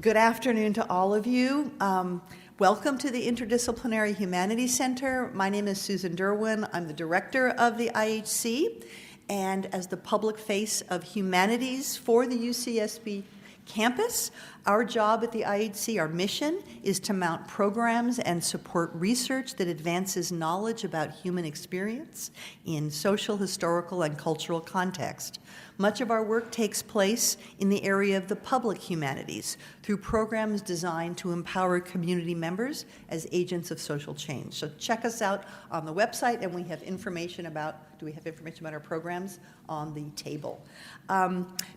Good afternoon to all of you. Welcome to the Interdisciplinary Humanities Center. My name is Susan Derwin. I'm the director of the IHC, and as the public face of humanities for the UCSB campus, our job at the IHC, our mission, is to mount programs and support research that advances knowledge about human experience in social, historical, and cultural context. Much of our work takes place in the area of the public humanities through programs designed to empower community members as agents of social change. So check us out on the website, and we have information about, do we have information about our programs on the table?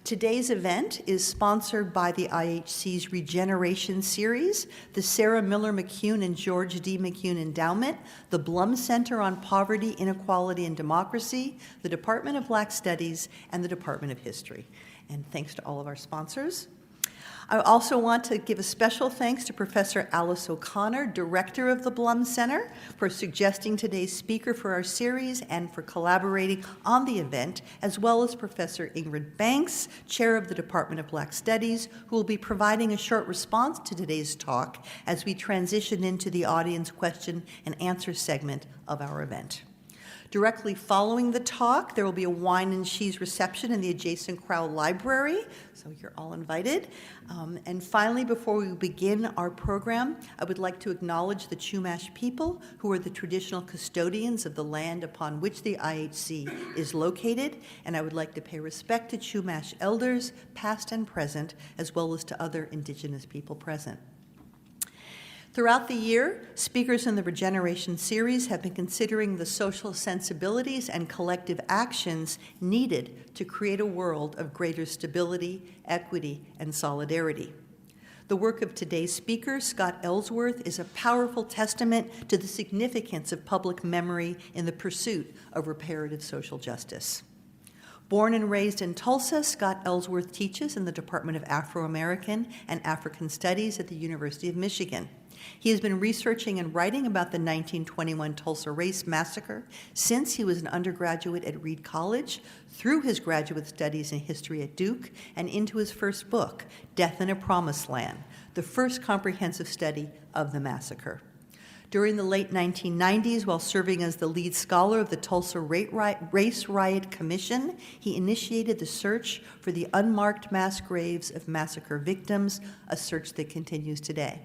Today's event is sponsored by the IHC's Regeneration Series, the Sarah Miller McCune and George D. McCune Endowment, the Blum Center on Poverty, Inequality, and Democracy, the Department of Black Studies, and the Department of History. And thanks to all of our sponsors. I also want to give a special thanks to Professor Alice O'Connor, Director of the Blum Center, for suggesting today's speaker for our series and for collaborating on the event, as well as Professor Ingrid Banks, Chair of the Department of Black Studies, who will be providing a short response to today's talk as we transition into the audience question and answer segment of our event. Directly following the talk, there will be a wine and cheese reception in the adjacent Crowell Library, so you're all invited. And finally, before we begin our program, I would like to acknowledge the Chumash people, who are the traditional custodians of the land upon which the IHC is located, and I would like to pay respect to Chumash elders, past and present, as well as to other Indigenous people present. Throughout the year, speakers in the Regeneration Series have been considering the social sensibilities and collective actions needed to create a world of greater stability, equity, and solidarity. The work of today's speaker, Scott Ellsworth, is a powerful testament to the significance of public memory in the pursuit of reparative social justice. Born and raised in Tulsa, Scott Ellsworth teaches in the Department of Afroamerican and African Studies at the University of Michigan. He has been researching and writing about the 1921 Tulsa Race Massacre since he was an undergraduate at Reed College, through his graduate studies in history at Duke, and into his first book, Death in a Promised Land, the first comprehensive study of the massacre. During the late 1990s, while serving as the lead scholar of the Tulsa Race Riot Commission, he initiated the search for the unmarked mass graves of massacre victims, a search that continues today.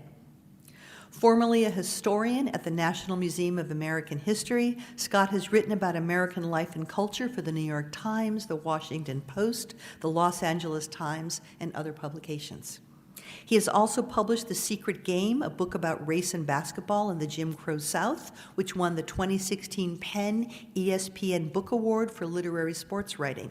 Formerly a historian at the National Museum of American History, Scott has written about American life and culture for the New York Times, the Washington Post, the Los Angeles Times, and other publications. He has also published The Secret Game, a book about race and basketball in the Jim Crow South, which won the 2016 Penn ESPN Book Award for literary sports writing.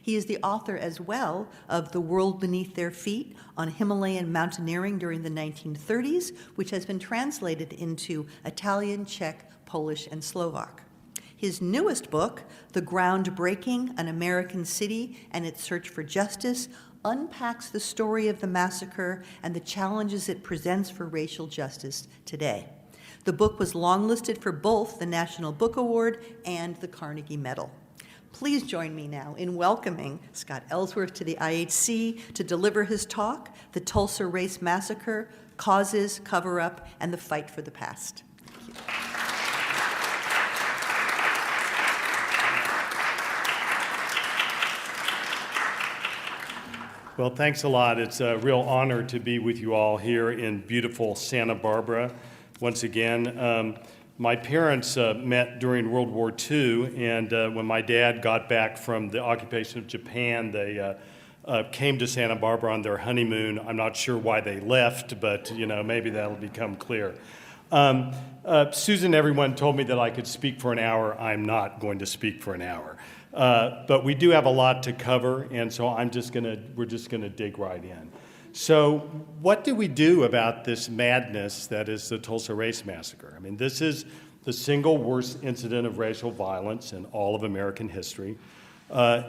He is the author as well of The World Beneath Their Feet on Himalayan Mountaineering during the 1930s, which has been translated into Italian, Czech, Polish, and Slovak. His newest book, The Groundbreaking, An American City and Its Search for Justice, unpacks the story of the massacre and the challenges it presents for racial justice today. The book was longlisted for both the National Book Award and the Carnegie Medal. Please join me now in welcoming Scott Ellsworth to the IHC to deliver his talk, The Tulsa Race Massacre, Causes, Cover-Up, and the Fight for the Past. Thank you. Well, thanks a lot. It's a real honor to be with you all here in beautiful Santa Barbara once again. My parents met during World War II, and when my dad got back from the occupation of Japan, they came to Santa Barbara on their honeymoon. I'm not sure why they left, but maybe that'll become clear. Susan, everyone told me that I could speak for an hour. I'm not going to speak for an hour, but we do have a lot to cover, and so we're just gonna dig right in. So what do we do about this madness that is the Tulsa Race Massacre? I mean, this is the single worst incident of racial violence in all of American history.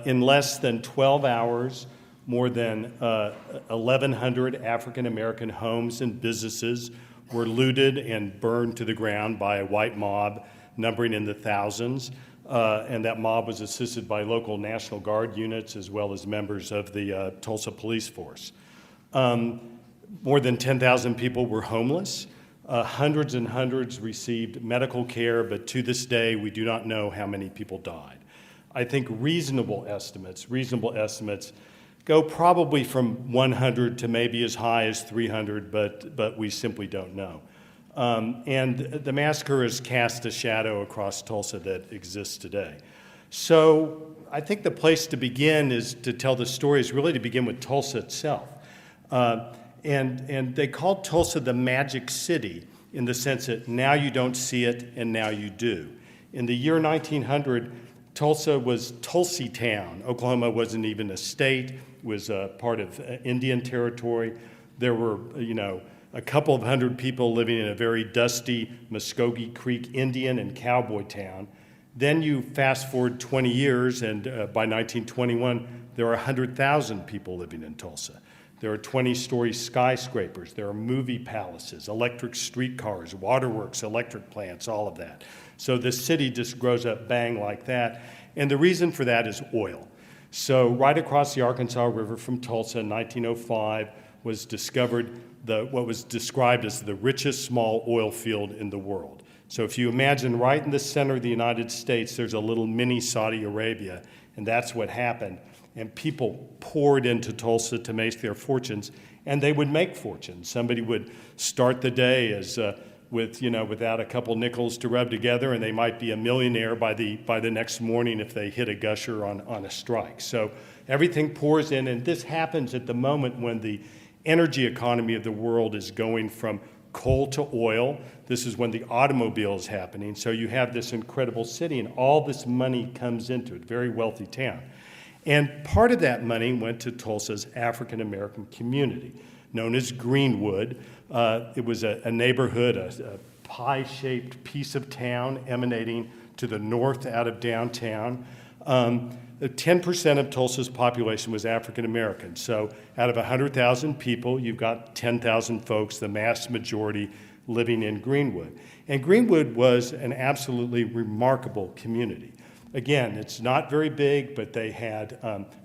In less than 12 hours, more than 1,100 African-American homes and businesses were looted and burned to the ground by a white mob numbering in the thousands. And that mob was assisted by local National Guard units as well as members of the Tulsa police force. more than 10,000 people were homeless. Hundreds and hundreds received medical care, but to this day, we do not know how many people died. I think reasonable estimates go probably from 100 to maybe as high as 300, but we simply don't know. And the massacre has cast a shadow across Tulsa that exists today. So I think the place to begin is to tell the story is really to begin with Tulsa itself. And they called Tulsa the magic city in the sense that now you don't see it and now you do. In the year 1900, Tulsa was Tulsi Town. Oklahoma wasn't even a state, it was a part of Indian territory. There were, a couple of hundred people living in a very dusty Muskogee Creek Indian and cowboy town. Then you fast forward 20 years, and by 1921, there are 100,000 people living in Tulsa. There are 20-story skyscrapers. There are movie palaces, electric streetcars, waterworks, electric plants, all of that. So the city just grows up bang like that. And the reason for that is oil. So right across the Arkansas River from Tulsa in 1905 was discovered what was described as the richest small oil field in the world. So if you imagine right in the center of the United States, there's a little mini Saudi Arabia, and that's what happened. And people poured into Tulsa to make their fortunes, and they would make fortunes. Somebody would start the day as without a couple nickels to rub together, and they might be a millionaire by the next morning if they hit a gusher on a strike. So everything pours in, and this happens at the moment when the energy economy of the world is going from coal to oil. This is when the automobile is happening. So you have this incredible city, and all this money comes into it, very wealthy town. And part of that money went to Tulsa's African-American community, known as Greenwood. It was a neighborhood, a pie-shaped piece of town emanating to the north out of downtown. 10% of Tulsa's population was African-American. So out of 100,000 people, you've got 10,000 folks, the mass majority, living in Greenwood. And Greenwood was an absolutely remarkable community. Again, it's not very big, but they had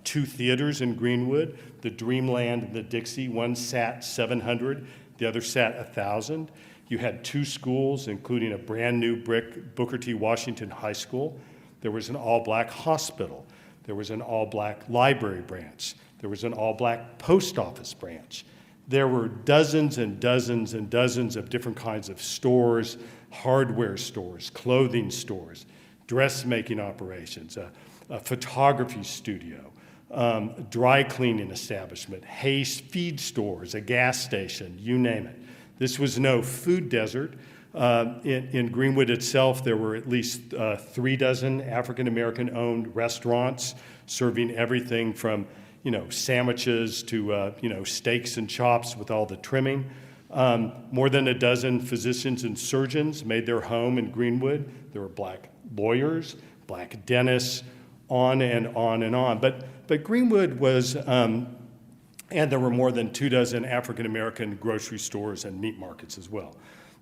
2 theaters in Greenwood, the Dreamland and the Dixie. One sat 700, the other sat 1,000. You had 2 schools, including a brand new brick Booker T. Washington High School. There was an all-black hospital. There was an all-black library branch. There was an all-black post office branch. There were dozens and dozens and dozens of different kinds of stores, hardware stores, clothing stores, dressmaking operations, a photography studio, dry cleaning establishment, hay feed stores, a gas station, you name it. This was no food desert. In Greenwood itself, there were at least 3 dozen African-American owned restaurants serving everything from, sandwiches to, steaks and chops with all the trimming. More than a dozen physicians and surgeons made their home in Greenwood. There were black lawyers, black dentists, on and on and on. But Greenwood was, and there were more than 2 dozen African-American grocery stores and meat markets as well.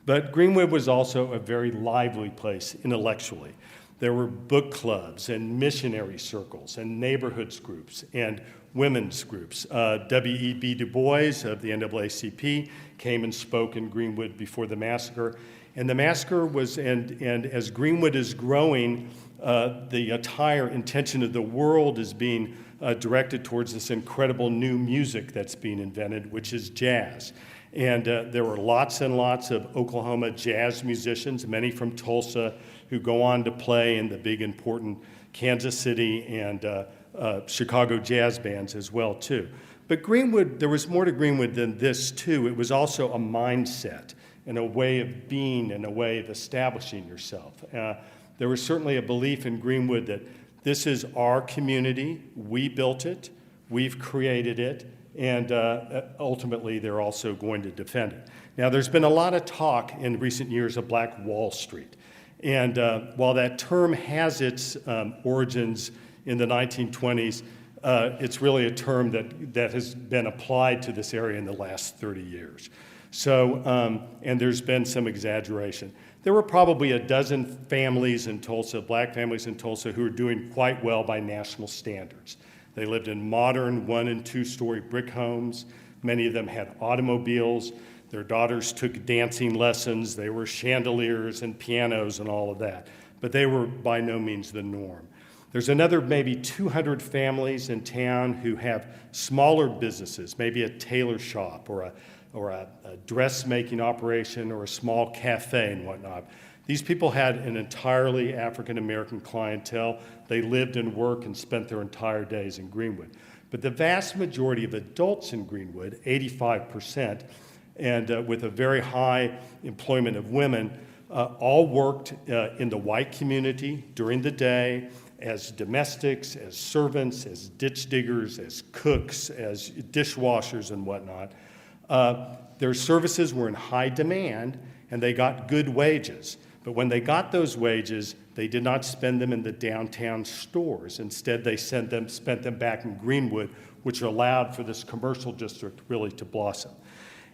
But Greenwood was also a very lively place intellectually. There were book clubs and missionary circles and neighborhoods groups and women's groups. W.E.B. Du Bois of the NAACP came and spoke in Greenwood before the massacre. And the massacre was, and as Greenwood is growing, the entire intention of the world is being directed towards this incredible new music that's being invented, which is jazz. And there were lots and lots of Oklahoma jazz musicians, many from Tulsa, who go on to play in the big important Kansas City and Chicago jazz bands as well, too. But Greenwood, there was more to Greenwood than this, too. It was also a mindset and a way of being and a way of establishing yourself. There was certainly a belief in Greenwood that this is our community, we built it, we've created it, and ultimately they're also going to defend it. Now, there's been a lot of talk in recent years of Black Wall Street. And while that term has its origins in the 1920s, it's really a term that has been applied to this area in the last 30 years. So, and there's been some exaggeration. There were probably a dozen families in Tulsa, black families in Tulsa, who were doing quite well by national standards. They lived in modern 1- and 2-story brick homes. Many of them had automobiles. Their daughters took dancing lessons. They were chandeliers and pianos and all of that. But they were by no means the norm. There's another maybe 200 families in town who have smaller businesses, maybe a tailor shop or a dressmaking operation or a small cafe and whatnot. These people had an entirely African-American clientele. They lived and worked and spent their entire days in Greenwood. But the vast majority of adults in Greenwood, 85%, and with a very high employment of women, all worked in the white community during the day as domestics, as servants, as ditch diggers, as cooks, as dishwashers and whatnot. Their services were in high demand, and they got good wages. But when they got those wages, they did not spend them in the downtown stores. Instead, they spent them back in Greenwood, which allowed for this commercial district really to blossom.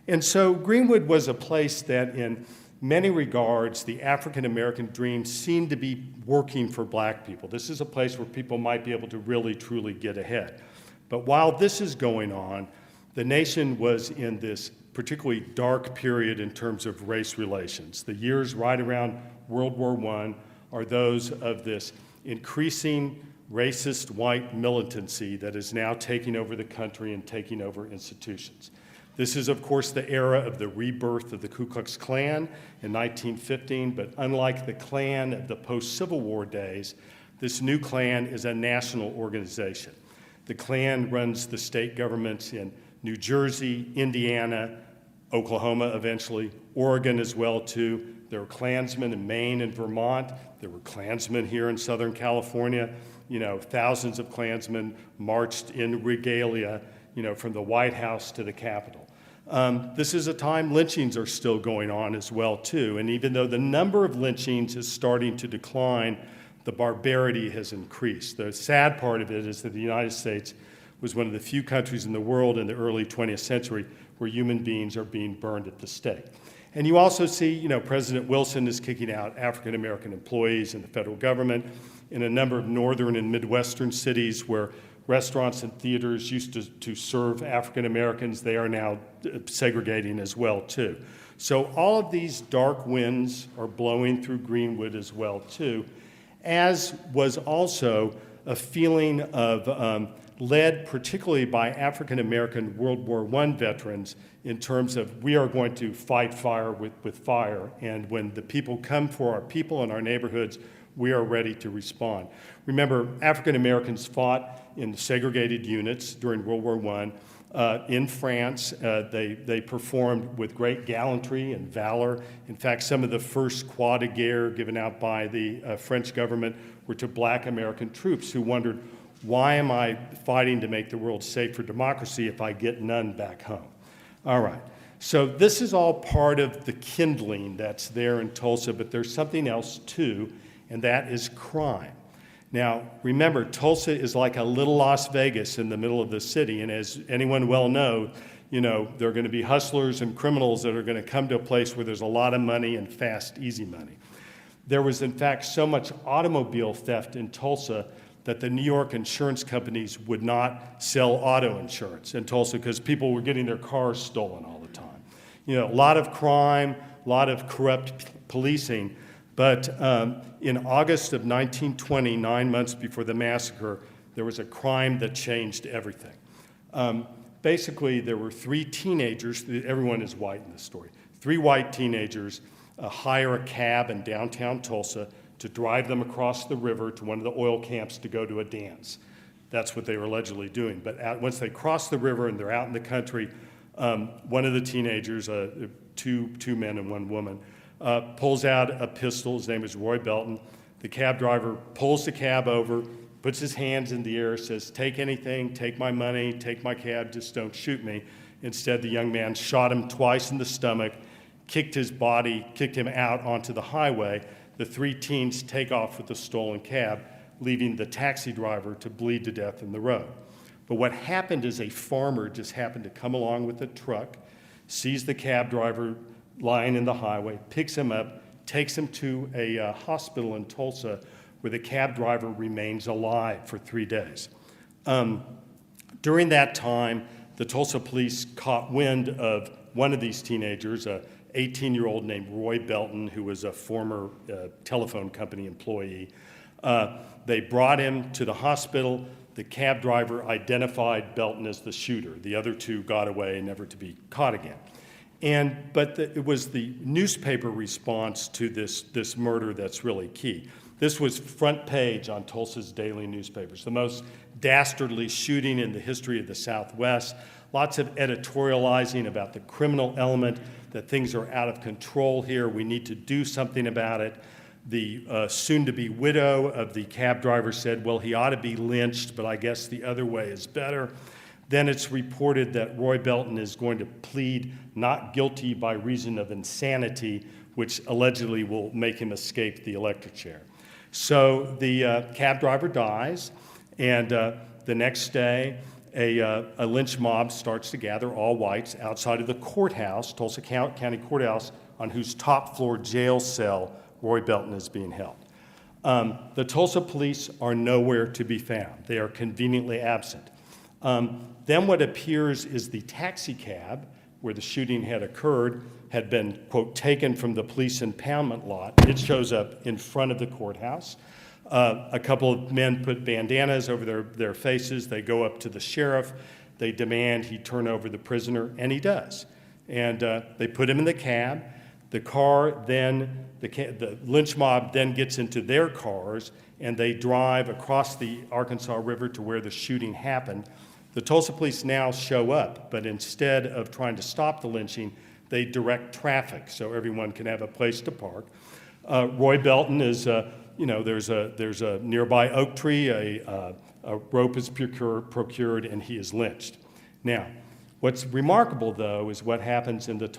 And so Greenwood was a place that in many regards, the African-American dream seemed to be working for black people. This is a place where people might be able to really, truly get ahead. But while this is going on, the nation was in this particularly dark period in terms of race relations. The years right around World War I are those of this increasing racist white militancy that is now taking over the country and taking over institutions. This is, of course, the era of the rebirth of the Ku Klux Klan in 1915, but unlike the Klan of the post-Civil War days, this new Klan is a national organization. The Klan runs the state governments in New Jersey, Indiana, Oklahoma eventually, Oregon as well too. There were Klansmen in Maine and Vermont. There were Klansmen here in Southern California. Thousands of Klansmen marched in regalia, from the White House to the Capitol. This is a time lynchings are still going on as well too. And even though the number of lynchings is starting to decline, the barbarity has increased. The sad part of it is that the United States was one of the few countries in the world in the early 20th century where human beings are being burned at the stake. And you also see, President Wilson is kicking out African-American employees in the federal government in a number of northern and midwestern cities where restaurants and theaters used to serve African-Americans. They are now segregating as well, too. So all of these dark winds are blowing through Greenwood as well, too, as was also a feeling of led particularly by African-American World War I veterans in terms of we are going to fight fire with fire, and when the people come for our people in our neighborhoods, we are ready to respond. Remember, African-Americans fought in segregated units during World War I. In France, they performed with great gallantry and valor. In fact, some of the first croix de guerre given out by the French government were to black American troops who wondered, why am I fighting to make the world safe for democracy if I get none back home? All right. So this is all part of the kindling that's there in Tulsa, but there's something else too, and that is crime. Now, remember, Tulsa is like a little Las Vegas in the middle of the city, and as anyone well knows, there are going to be hustlers and criminals that are going to come to a place where there's a lot of money and fast, easy money. There was, in fact, so much automobile theft in Tulsa that the New York insurance companies would not sell auto insurance in Tulsa because people were getting their cars stolen all the time. A lot of crime, a lot of corrupt policing, but in August of 1920, 9 months before the massacre, there was a crime that changed everything. Basically, there were three teenagers, everyone is white in this story, three white teenagers hire a cab in downtown Tulsa to drive them across the river to one of the oil camps to go to a dance. That's what they were allegedly doing. But once they cross the river and they're out in the country, one of the teenagers, two men and one woman, pulls out a pistol. His name is Roy Belton. The cab driver pulls the cab over, puts his hands in the air, says, "Take anything, take my money, take my cab, just don't shoot me." Instead, the young man shot him twice in the stomach, kicked him out onto the highway. The three teens take off with the stolen cab, leaving the taxi driver to bleed to death in the road. But what happened is a farmer just happened to come along with a truck, sees the cab driver lying in the highway, picks him up, takes him to a hospital in Tulsa where the cab driver remains alive for 3 days. During that time, the Tulsa police caught wind of one of these teenagers, a 18-year-old named Roy Belton, who was a former telephone company employee. They brought him to the hospital. The cab driver identified Belton as the shooter. The other two got away, never to be caught again. But it was the newspaper response to this murder that's really key. This was front page on Tulsa's daily newspapers, the most dastardly shooting in the history of the Southwest. Lots of editorializing about the criminal element, that things are out of control here. We need to do something about it. The soon-to-be widow of the cab driver said, well, he ought to be lynched, but I guess the other way is better. Then it's reported that Roy Belton is going to plead not guilty by reason of insanity, which allegedly will make him escape the electric chair. So the cab driver dies, and the next day, a lynch mob starts to gather, all whites, outside of the courthouse, Tulsa County Courthouse, on whose top floor jail cell Roy Belton is being held. The Tulsa police are nowhere to be found. They are conveniently absent. Then what appears is the taxi cab where the shooting had occurred had been, quote, taken from the police impoundment lot. It shows up in front of the courthouse. A couple of men put bandanas over their faces. They go up to the sheriff. They demand he turn over the prisoner, and he does. And they put him in the cab. The car then, the lynch mob then gets into their cars, and they drive across the Arkansas River to where the shooting happened. The Tulsa police now show up, but instead of trying to stop the lynching, they direct traffic so everyone can have a place to park. Roy Belton is, there's a nearby oak tree, a rope is procured, and he is lynched. Now, what's remarkable, though, is what happens in the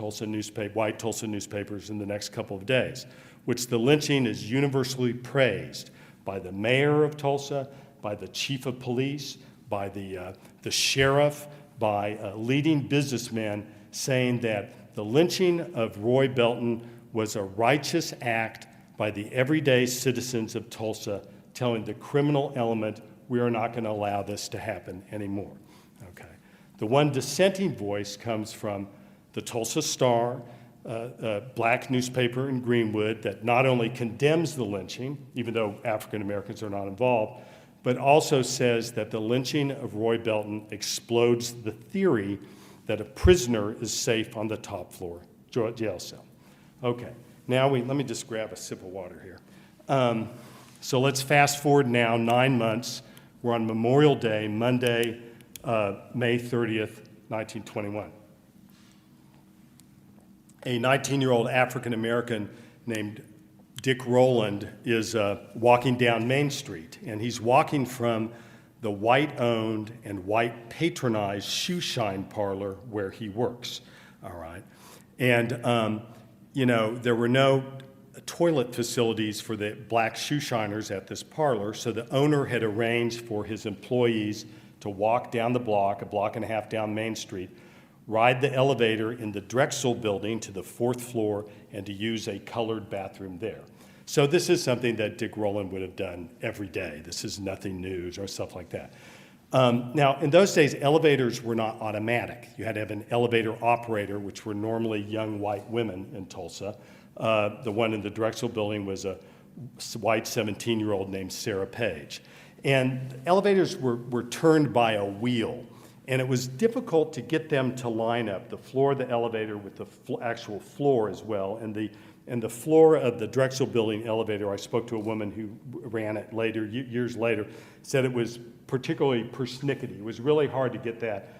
white Tulsa newspapers in the next couple of days, which the lynching is universally praised by the mayor of Tulsa, by the chief of police, by the sheriff, by leading businessmen, saying that the lynching of Roy Belton was a righteous act by the everyday citizens of Tulsa, telling the criminal element, we are not going to allow this to happen anymore. Okay. The one dissenting voice comes from the Tulsa Star, a black newspaper in Greenwood that not only condemns the lynching, even though African Americans are not involved, but also says that the lynching of Roy Belton explodes the theory that a prisoner is safe on the top floor jail cell. Okay, now let me just grab a sip of water here. So let's fast forward now 9 months. We're on Memorial Day, Monday, May 30th, 1921. A 19-year-old African American named Dick Rowland is walking down Main Street, and he's walking from the white-owned and white-patronized shoe shine parlor where he works, all right? And, there were no toilet facilities for the black shoe shiners at this parlor, so the owner had arranged for his employees to walk down the block, a block and a half down Main Street, ride the elevator in the Drexel building to the 4th floor, and to use a colored bathroom there. So this is something that Dick Rowland would have done every day. This is nothing new or stuff like that. Now, in those days, elevators were not automatic. You had to have an elevator operator, which were normally young white women in Tulsa. The one in the Drexel building was a white 17-year-old named Sarah Page. And elevators were turned by a wheel, and it was difficult to get them to line up, the floor of the elevator with the actual floor as well. And the floor of the Drexel building elevator, I spoke to a woman who ran it later, years later, said it was particularly persnickety. It was really hard to get that,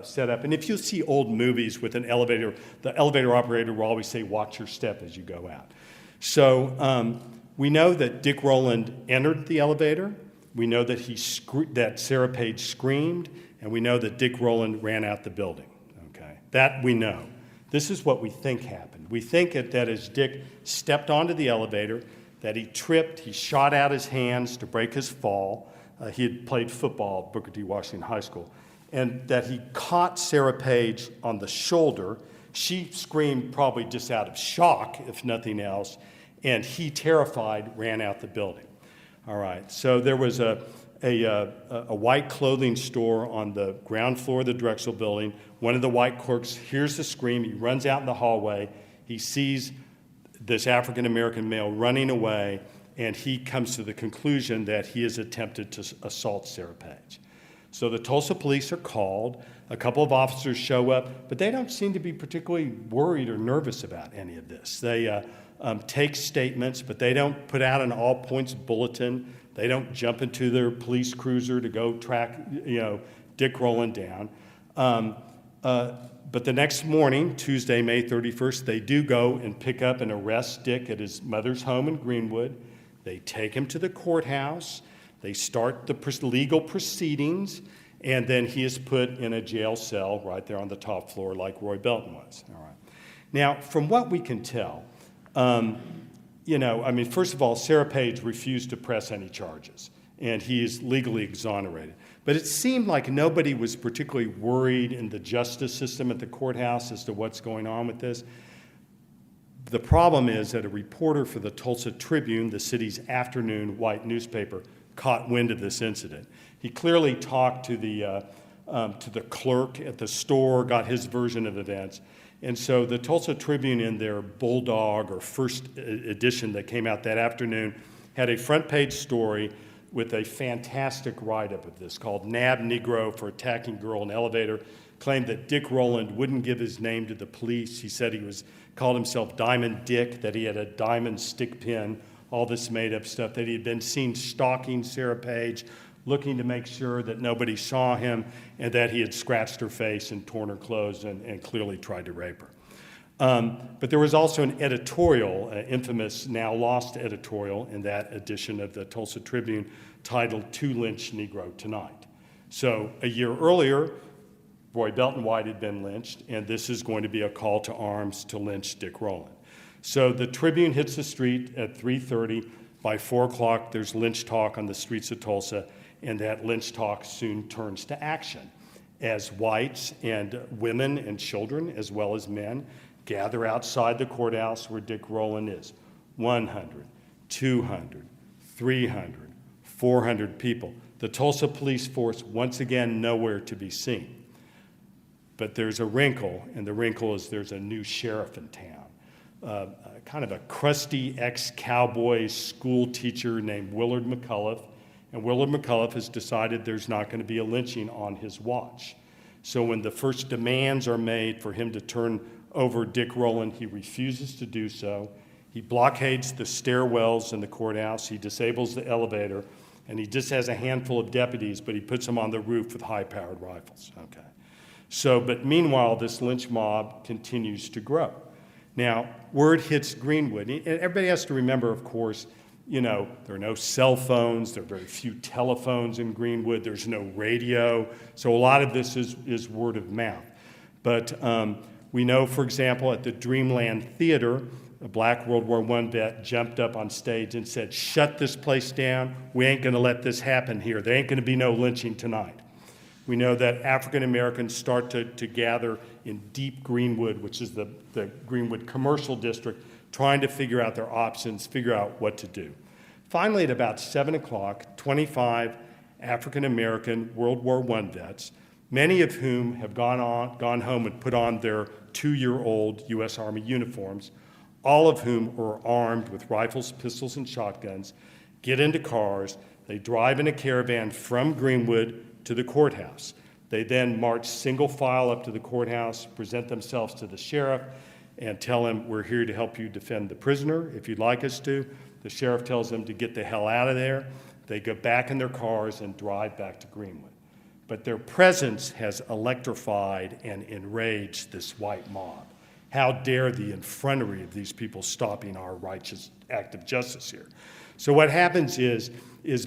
set up. And if you see old movies with an elevator, the elevator operator will always say, watch your step as you go out. So we know that Dick Rowland entered the elevator. We know that that Sarah Page screamed, and we know that Dick Rowland ran out the building. Okay, that we know. This is what we think happened. We think that as Dick stepped onto the elevator, that he tripped, he shot out his hands to break his fall. He had played football at Booker T. Washington High School, and that he caught Sarah Page on the shoulder. She screamed probably just out of shock, if nothing else, and he, terrified, ran out the building. All right, so there was a white clothing store on the ground floor of the Drexel building. One of the white clerks hears the scream. He runs out in the hallway. He sees this African-American male running away, and he comes to the conclusion that he has attempted to assault Sarah Page. So the Tulsa police are called. A couple of officers show up, but they don't seem to be particularly worried or nervous about any of this. They take statements, but they don't put out an all-points bulletin. They don't jump into their police cruiser to go track, Dick Rowland down. But the next morning, Tuesday, May 31st, they do go and pick up and arrest Dick at his mother's home in Greenwood. They take him to the courthouse. They start the legal proceedings, and then he is put in a jail cell right there on the top floor like Roy Belton was. All right. Now, from what we can tell, first of all, Sarah Page refused to press any charges, and he is legally exonerated. But it seemed like nobody was particularly worried in the justice system at the courthouse as to what's going on with this. The problem is that a reporter for the Tulsa Tribune, the city's afternoon white newspaper, caught wind of this incident. He clearly talked to the clerk at the store, got his version of events. And so the Tulsa Tribune, in their Bulldog or first edition that came out that afternoon, had a front page story with a fantastic write-up of this called "Nab Negro for Attacking Girl in Elevator." Claimed that Dick Rowland wouldn't give his name to the police. He said called himself Diamond Dick, that he had a diamond stick pin, all this made-up stuff, that he had been seen stalking Sarah Page, looking to make sure that nobody saw him, and that he had scratched her face and torn her clothes and clearly tried to rape her. But there was also an editorial, infamous, now lost editorial in that edition of the Tulsa Tribune titled "To Lynch Negro Tonight." So a year earlier, Roy Belton White had been lynched, and this is going to be a call to arms to lynch Dick Rowland. So the Tribune hits the street at 3:30. By 4 o'clock, there's lynch talk on the streets of Tulsa, and that lynch talk soon turns to action as whites and women and children, as well as men, gather outside the courthouse where Dick Rowland is. 100, 200, 300, 400 people. The Tulsa police force, once again, nowhere to be seen. But there's a wrinkle, and the wrinkle is there's a new sheriff in town. Kind of a crusty ex-cowboy school teacher named Willard McCullough. And Willard McCullough has decided there's not going to be a lynching on his watch. So when the first demands are made for him to turn over Dick Rowland, he refuses to do so. He blockades the stairwells in the courthouse. He disables the elevator. And he just has a handful of deputies, but he puts them on the roof with high-powered rifles. Okay. So, but meanwhile, this lynch mob continues to grow. Now, word hits Greenwood. And everybody has to remember, of course, there are no cell phones. There are very few telephones in Greenwood. There's no radio. So a lot of this is word of mouth. But we know, for example, at the Dreamland Theater, a black World War I vet jumped up on stage and said, "Shut this place down. We ain't going to let this happen here. There ain't going to be no lynching tonight." We know that African Americans start to gather in deep Greenwood, which is the Greenwood commercial district, trying to figure out their options, figure out what to do. Finally, at about 7 o'clock, 25 African American World War I vets, many of whom have gone home and put on their 2-year-old U.S. Army uniforms, all of whom are armed with rifles, pistols, and shotguns, get into cars. They drive in a caravan from Greenwood to the courthouse. They then march single file up to the courthouse, present themselves to the sheriff, and tell him, "We're here to help you defend the prisoner if you'd like us to." The sheriff tells them to get the hell out of there. They go back in their cars and drive back to Greenwood. But their presence has electrified and enraged this white mob. How dare the effrontery of these people stopping our righteous act of justice here? So what happens is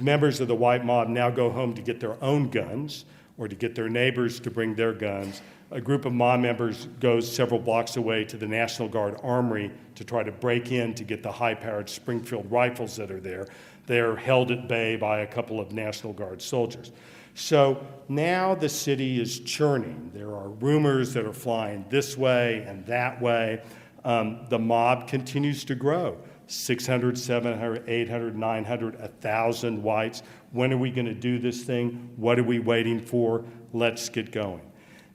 members of the white mob now go home to get their own guns or to get their neighbors to bring their guns. A group of mob members goes several blocks away to the National Guard Armory to try to break in to get the high-powered Springfield rifles that are there. They're held at bay by a couple of National Guard soldiers. So now the city is churning. There are rumors that are flying this way and that way. The mob continues to grow. 600, 700, 800, 900, 1,000 whites. When are we going to do this thing? What are we waiting for? Let's get going.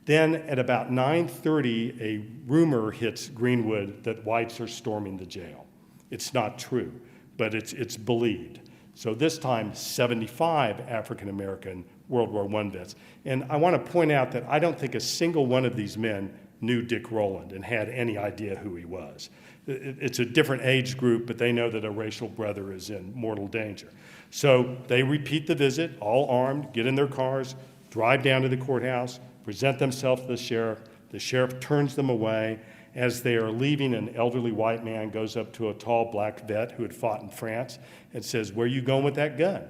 Then at about 9:30, a rumor hits Greenwood that whites are storming the jail. It's not true, but it's believed. So this time, 75 African-American World War I vets. And I want to point out that I don't think a single one of these men knew Dick Rowland and had any idea who he was. It's a different age group, but they know that a racial brother is in mortal danger. So they repeat the visit, all armed, get in their cars, drive down to the courthouse, present themselves to the sheriff. The sheriff turns them away. As they are leaving, an elderly white man goes up to a tall black vet who had fought in France and says, "Where are you going with that gun?"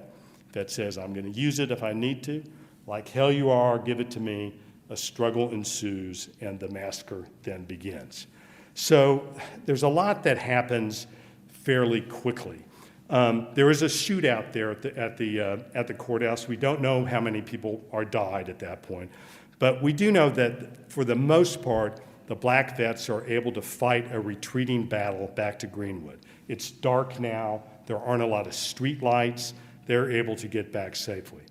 Vet says, "I'm going to use it if I need to. Like hell you are, give it to me." A struggle ensues, and the massacre then begins. So there's a lot that happens fairly quickly. There is a shootout there at the courthouse. We don't know how many people are died at that point, but we do know that for the most part, the black vets are able to fight a retreating battle back to Greenwood. It's dark now. There aren't a lot of street lights. They're able to get back safely.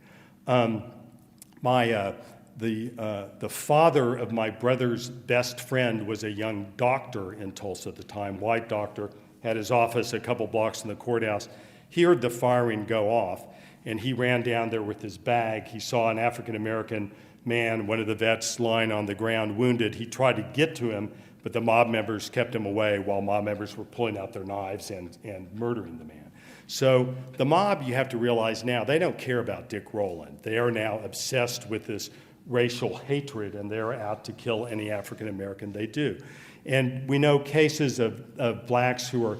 The father of my brother's best friend was a young doctor in Tulsa at the time, white doctor, had his office a couple blocks from the courthouse. He heard the firing go off, and he ran down there with his bag. He saw an African-American man, one of the vets, lying on the ground wounded. He tried to get to him, but the mob members kept him away while mob members were pulling out their knives and murdering the man. So the mob, you have to realize now, they don't care about Dick Rowland. They are now obsessed with this racial hatred, and they're out to kill any African-American they do. And we know cases of blacks who are,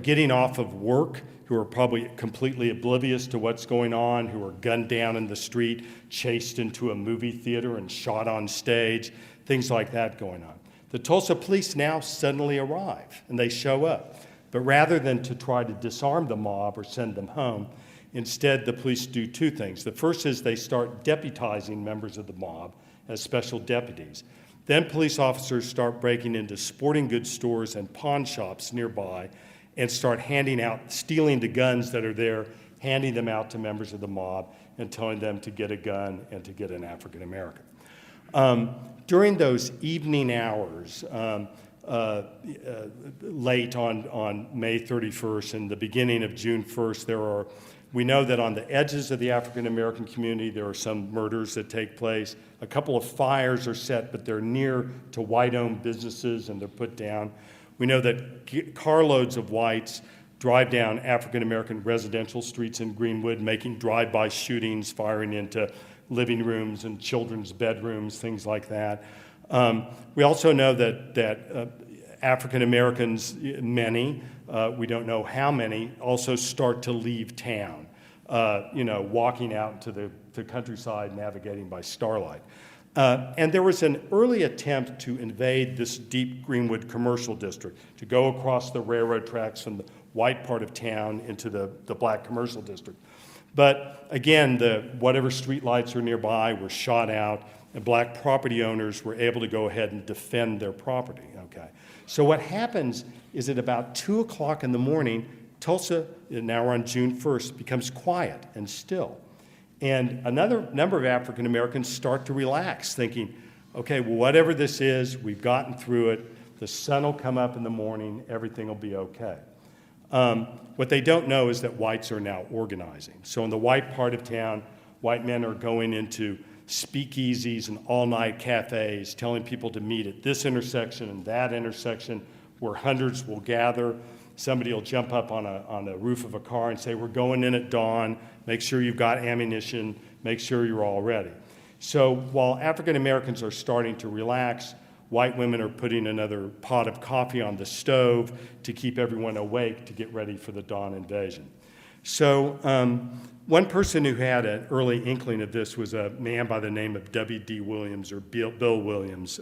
getting off of work, who are probably completely oblivious to what's going on, who are gunned down in the street, chased into a movie theater and shot on stage, things like that going on. The Tulsa police now suddenly arrive, and they show up. But rather than to try to disarm the mob or send them home, instead the police do two things. The first is they start deputizing members of the mob as special deputies. Then police officers start breaking into sporting goods stores and pawn shops nearby and start stealing the guns that are there, handing them out to members of the mob and telling them to get a gun and to get an African American. During those evening hours, late on May 31st and the beginning of June 1st, we know that on the edges of the African American community, there are some murders that take place. A couple of fires are set, but they're near to white-owned businesses and they're put down. We know that carloads of whites drive down African American residential streets in Greenwood, making drive-by shootings, firing into living rooms and children's bedrooms, things like that. We also know that African Americans, many, we don't know how many, also start to leave town, walking out into the countryside, navigating by starlight. And there was an early attempt to invade this deep Greenwood commercial district, to go across the railroad tracks from the white part of town into the black commercial district. But again, whatever street lights are nearby were shot out, and black property owners were able to go ahead and defend their property. Okay. So what happens is at about 2 o'clock in the morning, Tulsa, now we're on June 1st, becomes quiet and still. And another number of African Americans start to relax, thinking, okay, well, whatever this is, we've gotten through it. The sun will come up in the morning. Everything will be okay. What they don't know is that whites are now organizing. So in the white part of town, white men are going into speakeasies and all-night cafes, telling people to meet at this intersection and that intersection where hundreds will gather. Somebody will jump up on a roof of a car and say, "We're going in at dawn. Make sure you've got ammunition. Make sure you're all ready." So while African Americans are starting to relax, white women are putting another pot of coffee on the stove to keep everyone awake to get ready for the dawn invasion. So one person who had an early inkling of this was a man by the name of W.D. Williams, or Bill Williams,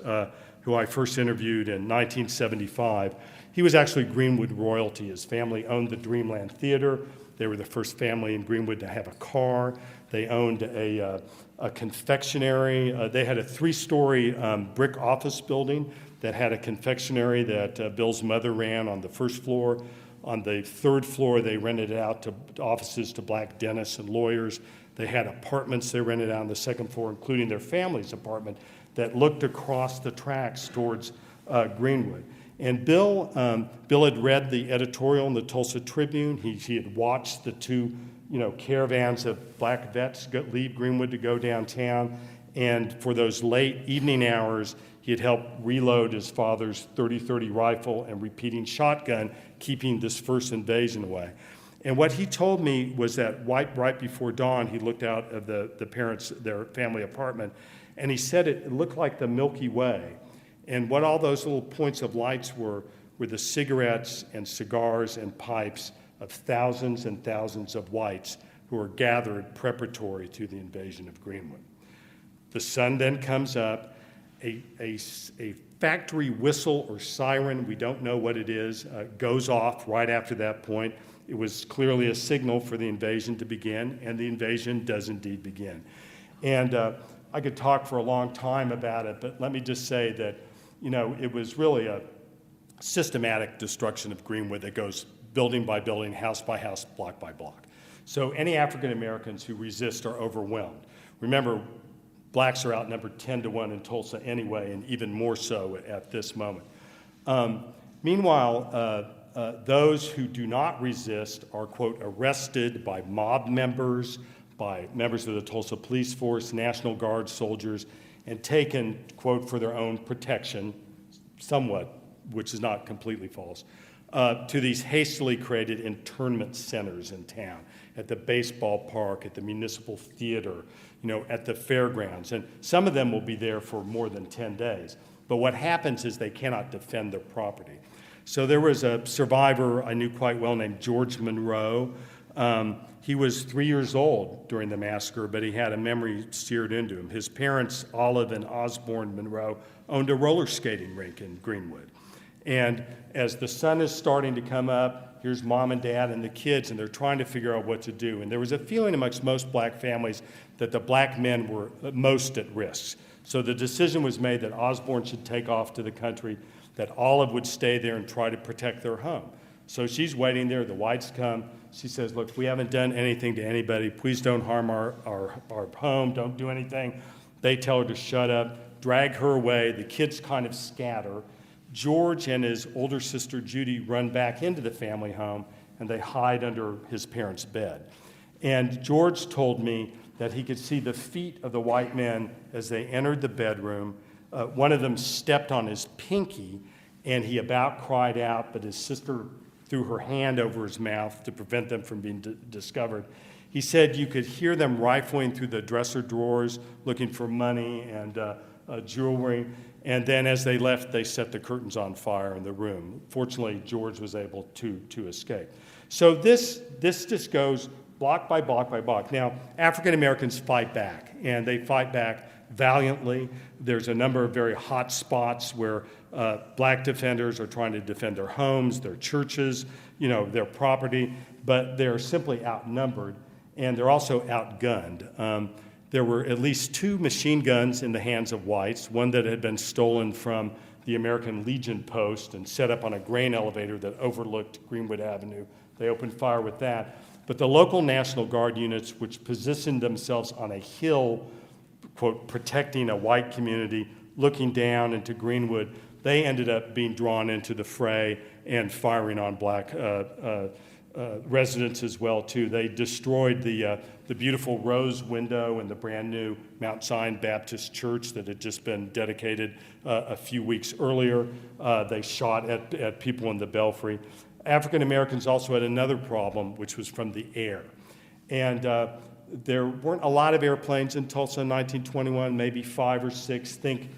who I first interviewed in 1975. He was actually Greenwood royalty. His family owned the Dreamland Theater. They were the first family in Greenwood to have a car. They owned a confectionery. They had a 3-story brick office building that had a confectionery that Bill's mother ran on the first floor. On the third floor, they rented it out to offices to black dentists and lawyers. They had apartments they rented out on the second floor, including their family's apartment, that looked across the tracks towards Greenwood. And Bill had read the editorial in the Tulsa Tribune. He had watched the two, caravans of black vets leave Greenwood to go downtown. And for those late evening hours, he had helped reload his father's .30-30 rifle and repeating shotgun, keeping this first invasion away. And what he told me was that right before dawn, he looked out of their family apartment, and he said it looked like the Milky Way. And what all those little points of lights were the cigarettes and cigars and pipes of thousands and thousands of whites who were gathered preparatory to the invasion of Greenwood. The sun then comes up. A factory whistle or siren, we don't know what it is, goes off right after that point. It was clearly a signal for the invasion to begin, and the invasion does indeed begin. And I could talk for a long time about it, but let me just say that, it was really a systematic destruction of Greenwood that goes building by building, house by house, block by block. So any African Americans who resist are overwhelmed. Remember, blacks are outnumbered 10-1 in Tulsa anyway, and even more so at this moment. Meanwhile, those who do not resist are, quote, arrested by mob members, by members of the Tulsa Police Force, National Guard soldiers, and taken, quote, for their own protection, somewhat, which is not completely false, to these hastily created internment centers in town, at the baseball park, at the municipal theater, at the fairgrounds. And some of them will be there for more than 10 days. But what happens is they cannot defend their property. So there was a survivor I knew quite well named George Monroe. He was 3 years old during the massacre, but he had a memory seared into him. His parents, Olive and Osborne Monroe, owned a roller skating rink in Greenwood. And as the sun is starting to come up, here's mom and dad and the kids, and they're trying to figure out what to do. And there was a feeling amongst most black families that the black men were most at risk. So the decision was made that Osborne should take off to the country, that Olive would stay there and try to protect their home. So she's waiting there. The whites come. She says, look, we haven't done anything to anybody. Please don't harm our home. Don't do anything. They tell her to shut up, drag her away. The kids kind of scatter. George and his older sister Judy run back into the family home, and they hide under his parents' bed. And George told me that he could see the feet of the white men as they entered the bedroom. One of them stepped on his pinky, and he about cried out, but his sister threw her hand over his mouth to prevent them from being discovered. He said you could hear them rifling through the dresser drawers, looking for money and jewelry. And then as they left, they set the curtains on fire in the room. Fortunately, George was able to escape. So this just goes block by block by block. Now, African Americans fight back, and they fight back valiantly. There's a number of very hot spots where black defenders are trying to defend their homes, their churches, their property, but they're simply outnumbered, and they're also outgunned. There were at least 2 machine guns in the hands of whites, one that had been stolen from the American Legion post and set up on a grain elevator that overlooked Greenwood Avenue. They opened fire with that. But the local National Guard units, which positioned themselves on a hill, quote, protecting a white community, looking down into Greenwood, they ended up being drawn into the fray and firing on black residents as well, too. They destroyed the beautiful rose window in the brand new Mount Zion Baptist Church that had just been dedicated a few weeks earlier. They shot at people in the belfry. African Americans also had another problem, which was from the air. And there weren't a lot of airplanes in Tulsa in 1921, maybe 5 or 6. Think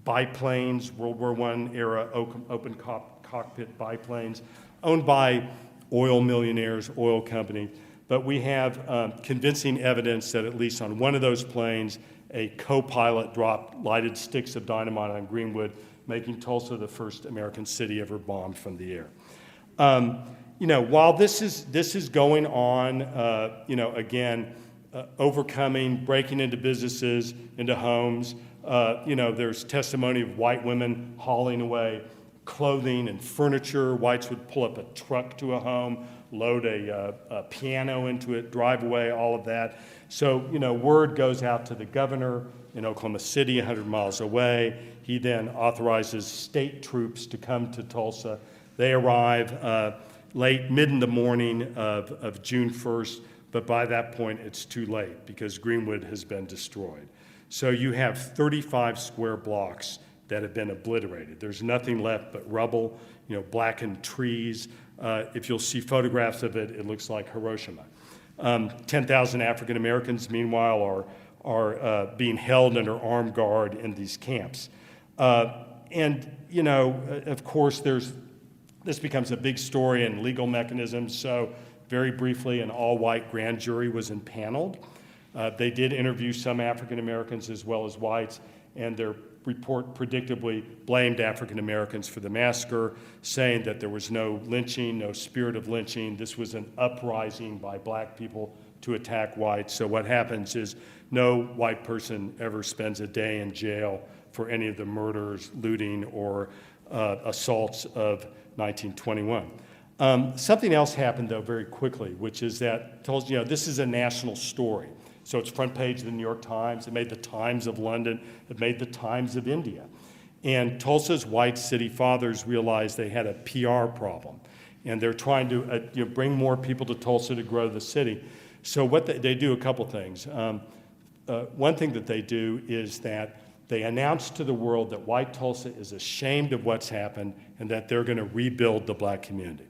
biplanes, World War I era open cockpit biplanes, owned by oil millionaires, oil companies. But we have convincing evidence that at least on one of those planes, a co-pilot dropped lighted sticks of dynamite on Greenwood, making Tulsa the first American city ever bombed from the air. While this is going on, again, overcoming, breaking into businesses, into homes, there's testimony of white women hauling away clothing and furniture. Whites would pull up a truck to a home, load a piano into it, drive away, all of that. So, word goes out to the governor in Oklahoma City, 100 miles away. He then authorizes state troops to come to Tulsa. They arrive mid in the morning of June 1st, but by that point it's too late because Greenwood has been destroyed. So you have 35 square blocks that have been obliterated. There's nothing left but rubble, blackened trees. If you'll see photographs of it, it looks like Hiroshima. 10,000 African Americans, meanwhile, are being held under armed guard in these camps. Of course, this becomes a big story in legal mechanisms. So very briefly, an all-white grand jury was impaneled. They did interview some African Americans as well as whites, and their report predictably blamed African Americans for the massacre, saying that there was no lynching, no spirit of lynching. This was an uprising by black people to attack whites. So what happens is no white person ever spends a day in jail for any of the murders, looting, or assaults of 1921. Something else happened, though, very quickly, which is that tells this is a national story. So it's front page of the New York Times. It made the Times of London. It made the Times of India. And Tulsa's white city fathers realized they had a PR problem, and they're trying to bring more people to Tulsa to grow the city. So what they do a couple things. One thing that they do is that they announce to the world that white Tulsa is ashamed of what's happened and that they're going to rebuild the black community.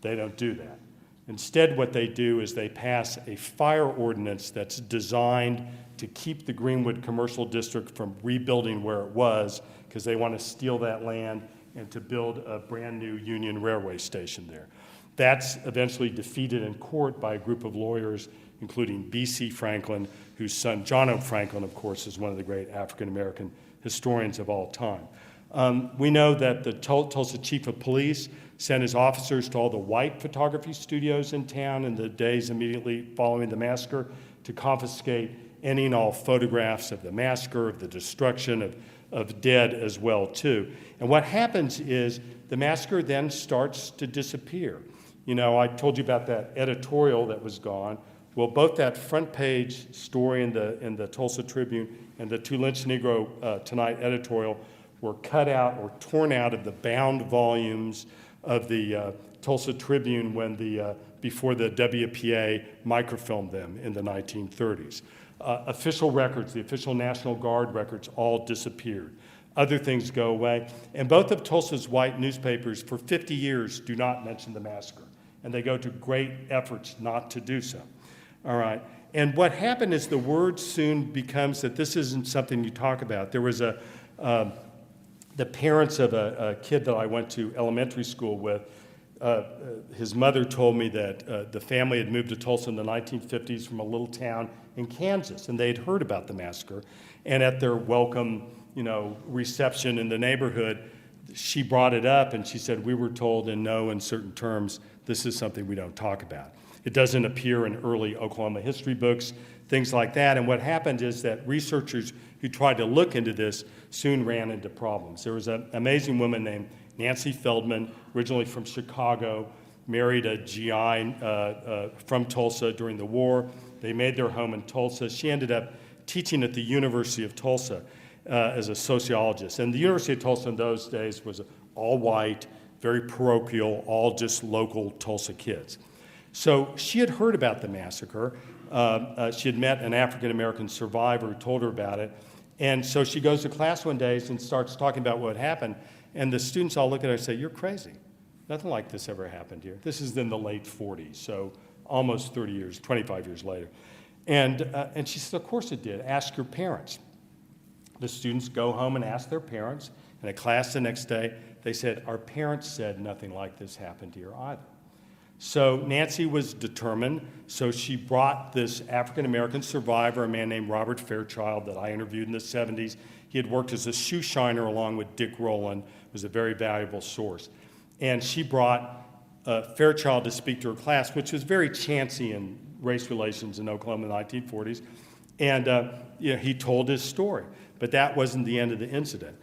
They don't do that. Instead, what they do is they pass a fire ordinance that's designed to keep the Greenwood Commercial District from rebuilding where it was, because they want to steal that land and to build a brand new Union Railway station there. That's eventually defeated in court by a group of lawyers, including B.C. Franklin, whose son, John O. Franklin, of course, is one of the great African-American historians of all time. We know that the Tulsa chief of police sent his officers to all the white photography studios in town in the days immediately following the massacre to confiscate any and all photographs of the massacre, of the destruction of dead as well, too. And what happens is the massacre then starts to disappear. I told you about that editorial that was gone. Well, both that front page story in the Tulsa Tribune and the To Lynch Negro Tonight editorial were cut out or torn out of the bound volumes of the Tulsa Tribune before the WPA microfilmed them in the 1930s. Official records, the official National Guard records, all disappeared. Other things go away. And both of Tulsa's white newspapers for 50 years do not mention the massacre. And they go to great efforts not to do so. All right. And what happened is the word soon becomes that this isn't something you talk about. There was the parents of a kid that I went to elementary school with, his mother told me that the family had moved to Tulsa in the 1950s from a little town in Kansas, and they had heard about the massacre. And at their welcome, reception in the neighborhood, she brought it up, and she said, "We were told in no uncertain terms, this is something we don't talk about." It doesn't appear in early Oklahoma history books, things like that. And what happened is that researchers who tried to look into this soon ran into problems. There was an amazing woman named Nancy Feldman, originally from Chicago, married a GI from Tulsa during the war. They made their home in Tulsa. She ended up teaching at the University of Tulsa as a sociologist. And the University of Tulsa in those days was all white, very parochial, all just local Tulsa kids. So she had heard about the massacre. She had met an African-American survivor who told her about it. And so she goes to class one day and starts talking about what happened. And the students all look at her and say, "You're crazy. Nothing like this ever happened here." This is in the late 40s, so almost 30 years, 25 years later. And she said, "Of course it did. Ask your parents." The students go home and ask their parents. And at class the next day, they said, "Our parents said nothing like this happened here either." So Nancy was determined, so she brought this African-American survivor, a man named Robert Fairchild that I interviewed in the 70s. He had worked as a shoe shiner along with Dick Rowland, was a very valuable source. And she brought Fairchild to speak to her class, which was very chancy in race relations in Oklahoma in the 1940s. And he told his story, but that wasn't the end of the incident.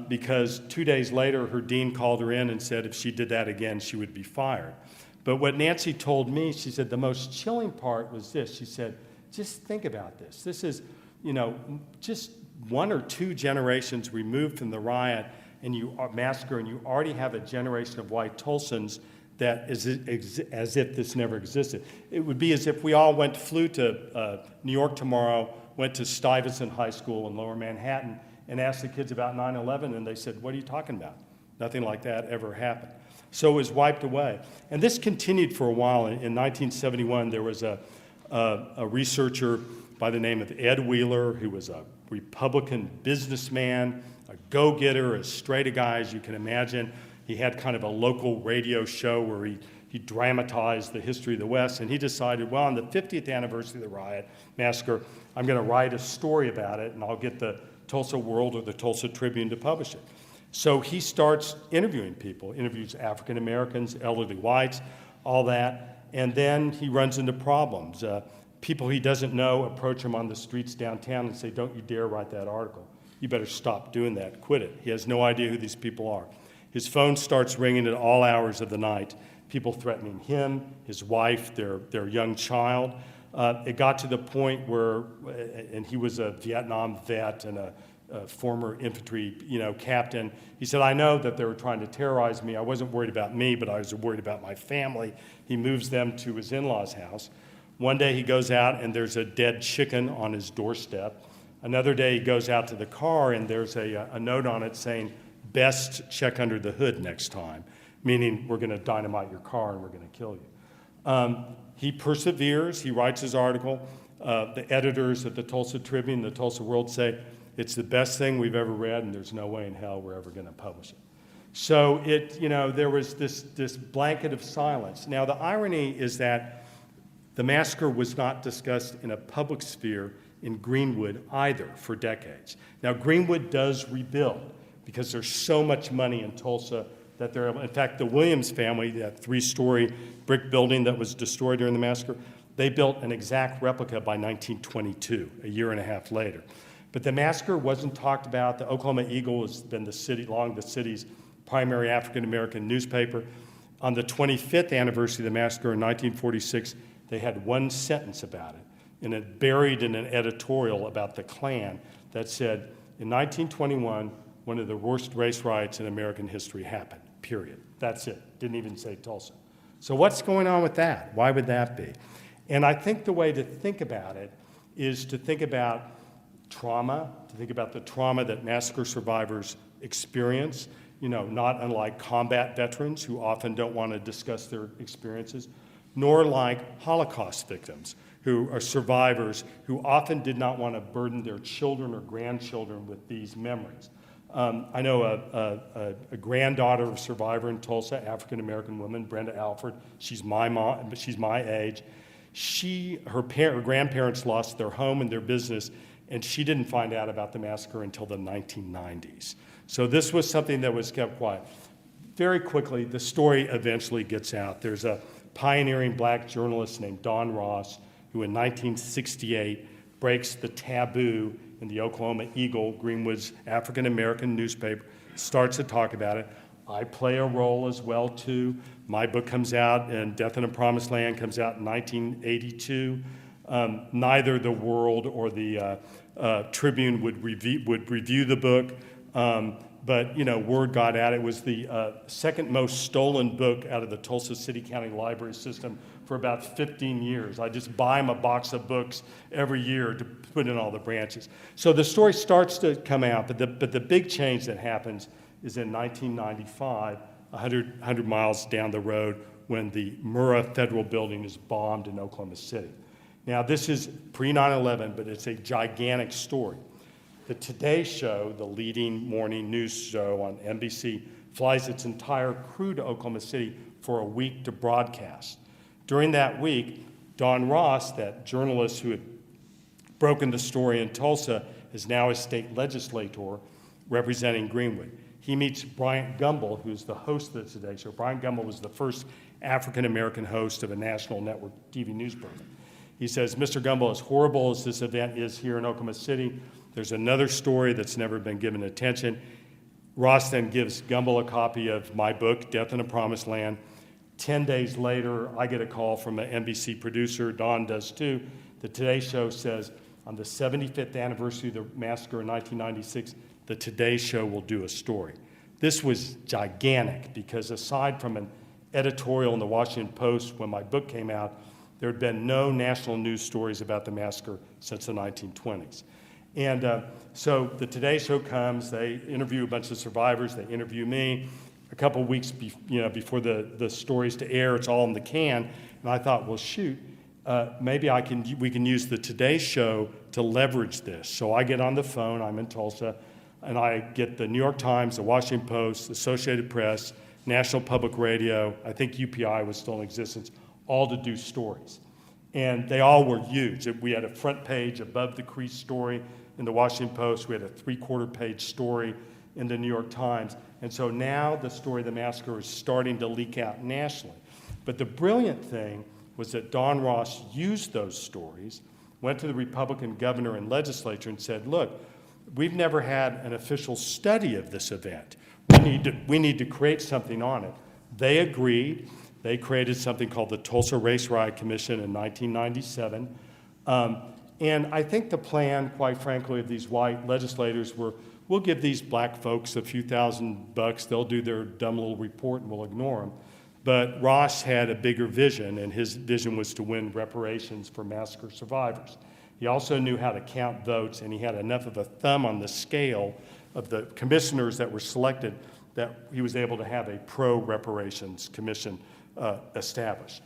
because 2 days later, her dean called her in and said if she did that again, she would be fired. But what Nancy told me, she said the most chilling part was this. She said, just think about this. This is, just 1 or 2 generations removed from the riot and massacre, and you already have a generation of white Tulsans that is as if this never existed. It would be as if we all flew to New York tomorrow, went to Stuyvesant High School in Lower Manhattan, and asked the kids about 9/11, and they said, what are you talking about? Nothing like that ever happened. So it was wiped away. And this continued for a while. In 1971, there was a researcher by the name of Ed Wheeler, who was a Republican businessman, a go-getter, as straight a guy as you can imagine. He had kind of a local radio show where he dramatized the history of the West, and he decided, well, on the 50th anniversary of the Riot Massacre, I'm going to write a story about it, and I'll get the Tulsa World or the Tulsa Tribune to publish it. So he starts interviewing people, interviews African Americans, elderly whites, all that, and then he runs into problems. People he doesn't know approach him on the streets downtown and say, don't you dare write that article. You better stop doing that, quit it. He has no idea who these people are. His phone starts ringing at all hours of the night, people threatening him, his wife, their young child. It got to the point where, and he was a Vietnam vet and a former infantry, captain. He said, I know that they were trying to terrorize me. I wasn't worried about me, but I was worried about my family. He moves them to his in-laws' house. One day he goes out and there's a dead chicken on his doorstep. Another day he goes out to the car and there's a note on it saying, best check under the hood next time, meaning we're going to dynamite your car and we're going to kill you. He perseveres. He writes his article. The editors at the Tulsa Tribune, the Tulsa World say, it's the best thing we've ever read, and there's no way in hell we're ever going to publish it. So there was this blanket of silence. Now, the irony is that the massacre was not discussed in a public sphere in Greenwood either for decades. Now, Greenwood does rebuild because there's so much money in Tulsa that they're able. In fact, the Williams family, that 3-story brick building that was destroyed during the massacre, they built an exact replica by 1922, a year and a half later. But the massacre wasn't talked about. The Oklahoma Eagle has been the city's primary African-American newspaper. On the 25th anniversary of the massacre in 1946, they had one sentence about it, and it buried in an editorial about the Klan that said, in 1921, one of the worst race riots in American history happened, period. That's it. Didn't even say Tulsa. So what's going on with that? Why would that be? And I think the way to think about it is to think about trauma, to think about the trauma that massacre survivors experience, not unlike combat veterans who often don't want to discuss their experiences, nor like Holocaust victims who are survivors who often did not want to burden their children or grandchildren with these memories. I know a granddaughter of a survivor in Tulsa, African-American woman, Brenda Alford. She's my mom, but she's my age. Her grandparents lost their home and their business, and she didn't find out about the massacre until the 1990s. So this was something that was kept quiet. Very quickly, the story eventually gets out. There's a pioneering black journalist named Don Ross who in 1968 breaks the taboo in the Oklahoma Eagle, Greenwood's African-American newspaper, starts to talk about it. I play a role as well, too. My book comes out, and Death in a Promised Land comes out in 1982. Neither the World or the Tribune would review the book, but word got out. It was the second most stolen book out of the Tulsa City County Library system for about 15 years. I just buy them a box of books every year to put in all the branches. So the story starts to come out, but the big change that happens is in 1995, 100 miles down the road, when the Murrah Federal Building is bombed in Oklahoma City. Now, this is pre-9/11, but it's a gigantic story. The Today Show, the leading morning news show on NBC, flies its entire crew to Oklahoma City for a week to broadcast. During that week, Don Ross, that journalist who had broken the story in Tulsa, is now a state legislator representing Greenwood. He meets Bryant Gumbel, who's the host of the Today Show. Bryant Gumbel was the first African-American host of a national network TV news program. He says, Mr. Gumbel, as horrible as this event is here in Oklahoma City, there's another story that's never been given attention. Ross then gives Gumbel a copy of my book, Death in a Promised Land. 10 days later, I get a call from an NBC producer, Don does too. The Today Show says, on the 75th anniversary of the massacre in 1996, the Today Show will do a story. This was gigantic because aside from an editorial in the Washington Post when my book came out, there had been no national news stories about the massacre since the 1920s. And so the Today Show comes, they interview a bunch of survivors, they interview me. A couple of weeks before the stories to air, it's all in the can. And I thought, well, shoot, maybe we can use the Today Show to leverage this. So I get on the phone, I'm in Tulsa, and I get the New York Times, the Washington Post, Associated Press, National Public Radio, I think UPI was still in existence, all to do stories. And they all were huge. We had a front page above the crease story in the Washington Post. We had a 3/4 page story in the New York Times. And so now the story of the massacre is starting to leak out nationally. But the brilliant thing was that Don Ross used those stories, went to the Republican governor and legislature and said, look, we've never had an official study of this event. We need to create something on it. They agreed. They created something called the Tulsa Race Riot Commission in 1997. And I think the plan, quite frankly, of these white legislators were, we'll give these black folks a few $1,000, they'll do their dumb little report and we'll ignore them. But Ross had a bigger vision, and his vision was to win reparations for massacre survivors. He also knew how to count votes, and he had enough of a thumb on the scale of the commissioners that were selected that he was able to have a pro-reparations commission established.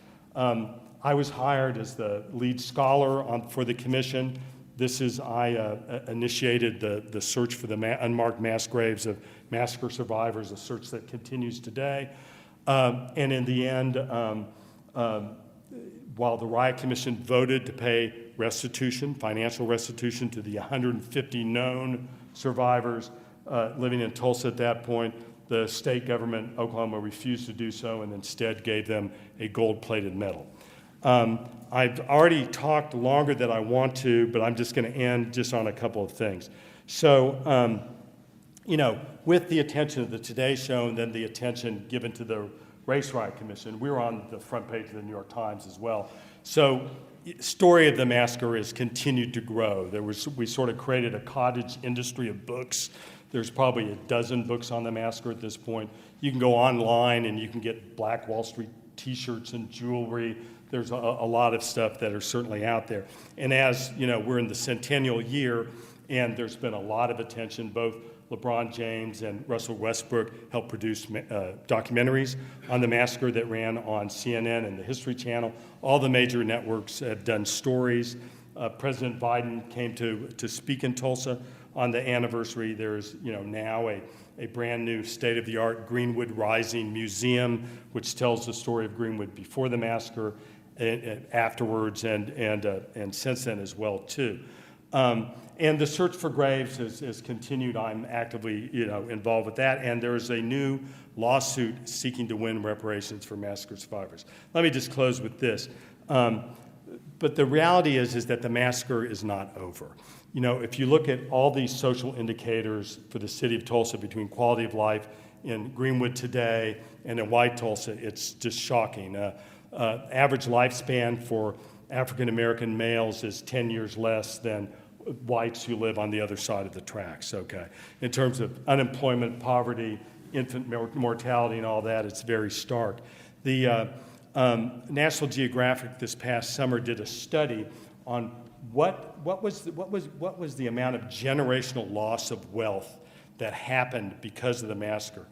I was hired as the lead scholar for the commission. I initiated the search for the unmarked mass graves of massacre survivors, a search that continues today. And in the end, while the Riot Commission voted to pay restitution, financial restitution to the 150 known survivors living in Tulsa at that point, the state government, Oklahoma, refused to do so and instead gave them a gold-plated medal. I've already talked longer than I want to, but I'm just going to end just on a couple of things. So, with the attention of the Today Show and then the attention given to the Race Riot Commission, we were on the front page of the New York Times as well. So, story of the massacre has continued to grow. We sort of created a cottage industry of books. There's probably a dozen books on the massacre at this point. You can go online and you can get Black Wall Street T-shirts and jewelry. There's a lot of stuff that are certainly out there. And as we're in the centennial year, and there's been a lot of attention. Both LeBron James and Russell Westbrook helped produce documentaries on the massacre that ran on CNN and the History Channel. All the major networks have done stories. President Biden came to speak in Tulsa on the anniversary. There's now a brand new state-of-the-art Greenwood Rising Museum, which tells the story of Greenwood before the massacre, and afterwards, and since then as well too. And the search for graves has continued. I'm actively involved with that, and there is a new lawsuit seeking to win reparations for massacre survivors. Let me just close with this. But the reality is that the massacre is not over. If you look at all these social indicators for the city of Tulsa between quality of life in Greenwood today and in White Tulsa, it's just shocking. Average lifespan for African-American males is 10 years less than whites who live on the other side of the tracks, okay? In terms of unemployment, poverty, infant mortality, and all that, it's very stark. The National Geographic this past summer did a study on what was the amount of generational loss of wealth that happened because of the massacre.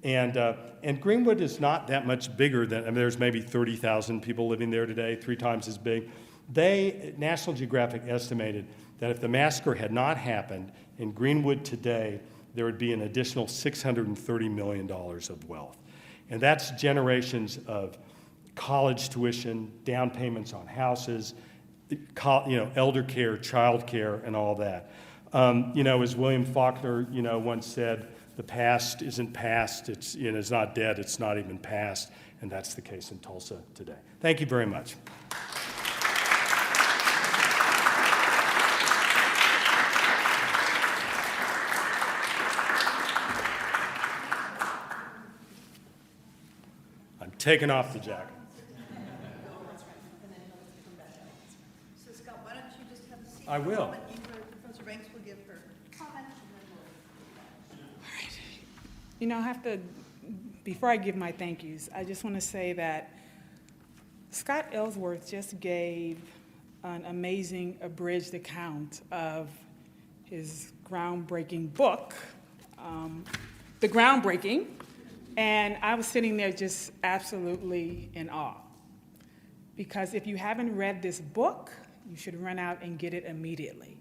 And Greenwood is not that much bigger than, there's maybe 30,000 people living there today, 3 times as big. National Geographic estimated that if the massacre had not happened in Greenwood today, there would be an additional $630 million of wealth. And that's generations of college tuition, down payments on houses, elder care, child care, and all that. As William Faulkner, once said, the past isn't past, it's not dead, it's not even past, and that's the case in Tulsa today. Thank you very much. I'm taking off the jacket. So Scott, why don't you just have a seat? I will. Professor Banks will give her comments and then we'll... You know, I have to, before I give my thank yous, I just want to say that Scott Ellsworth just gave an amazing abridged account of his groundbreaking book, The Groundbreaking, and I was sitting there just absolutely in awe. Because if you haven't read this book, you should run out and get it immediately.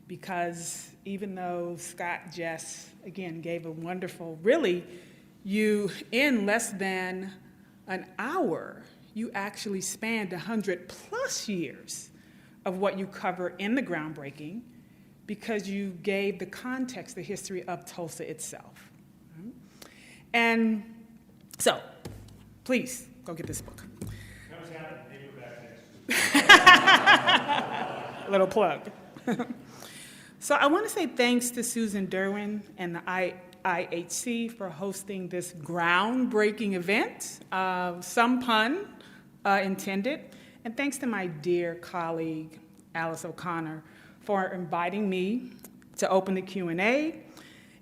Because even though Scott just, again, gave a wonderful, really, you, in less than an hour, you actually spanned 100+ years of what you cover in The Groundbreaking because you gave the context, the history of Tulsa itself. And so, please, go get this book. Little plug. So I want to say thanks to Susan Derwin and the IHC for hosting this groundbreaking event, some pun intended, and thanks to my dear colleague, Alice O'Connor, for inviting me to open the Q&A.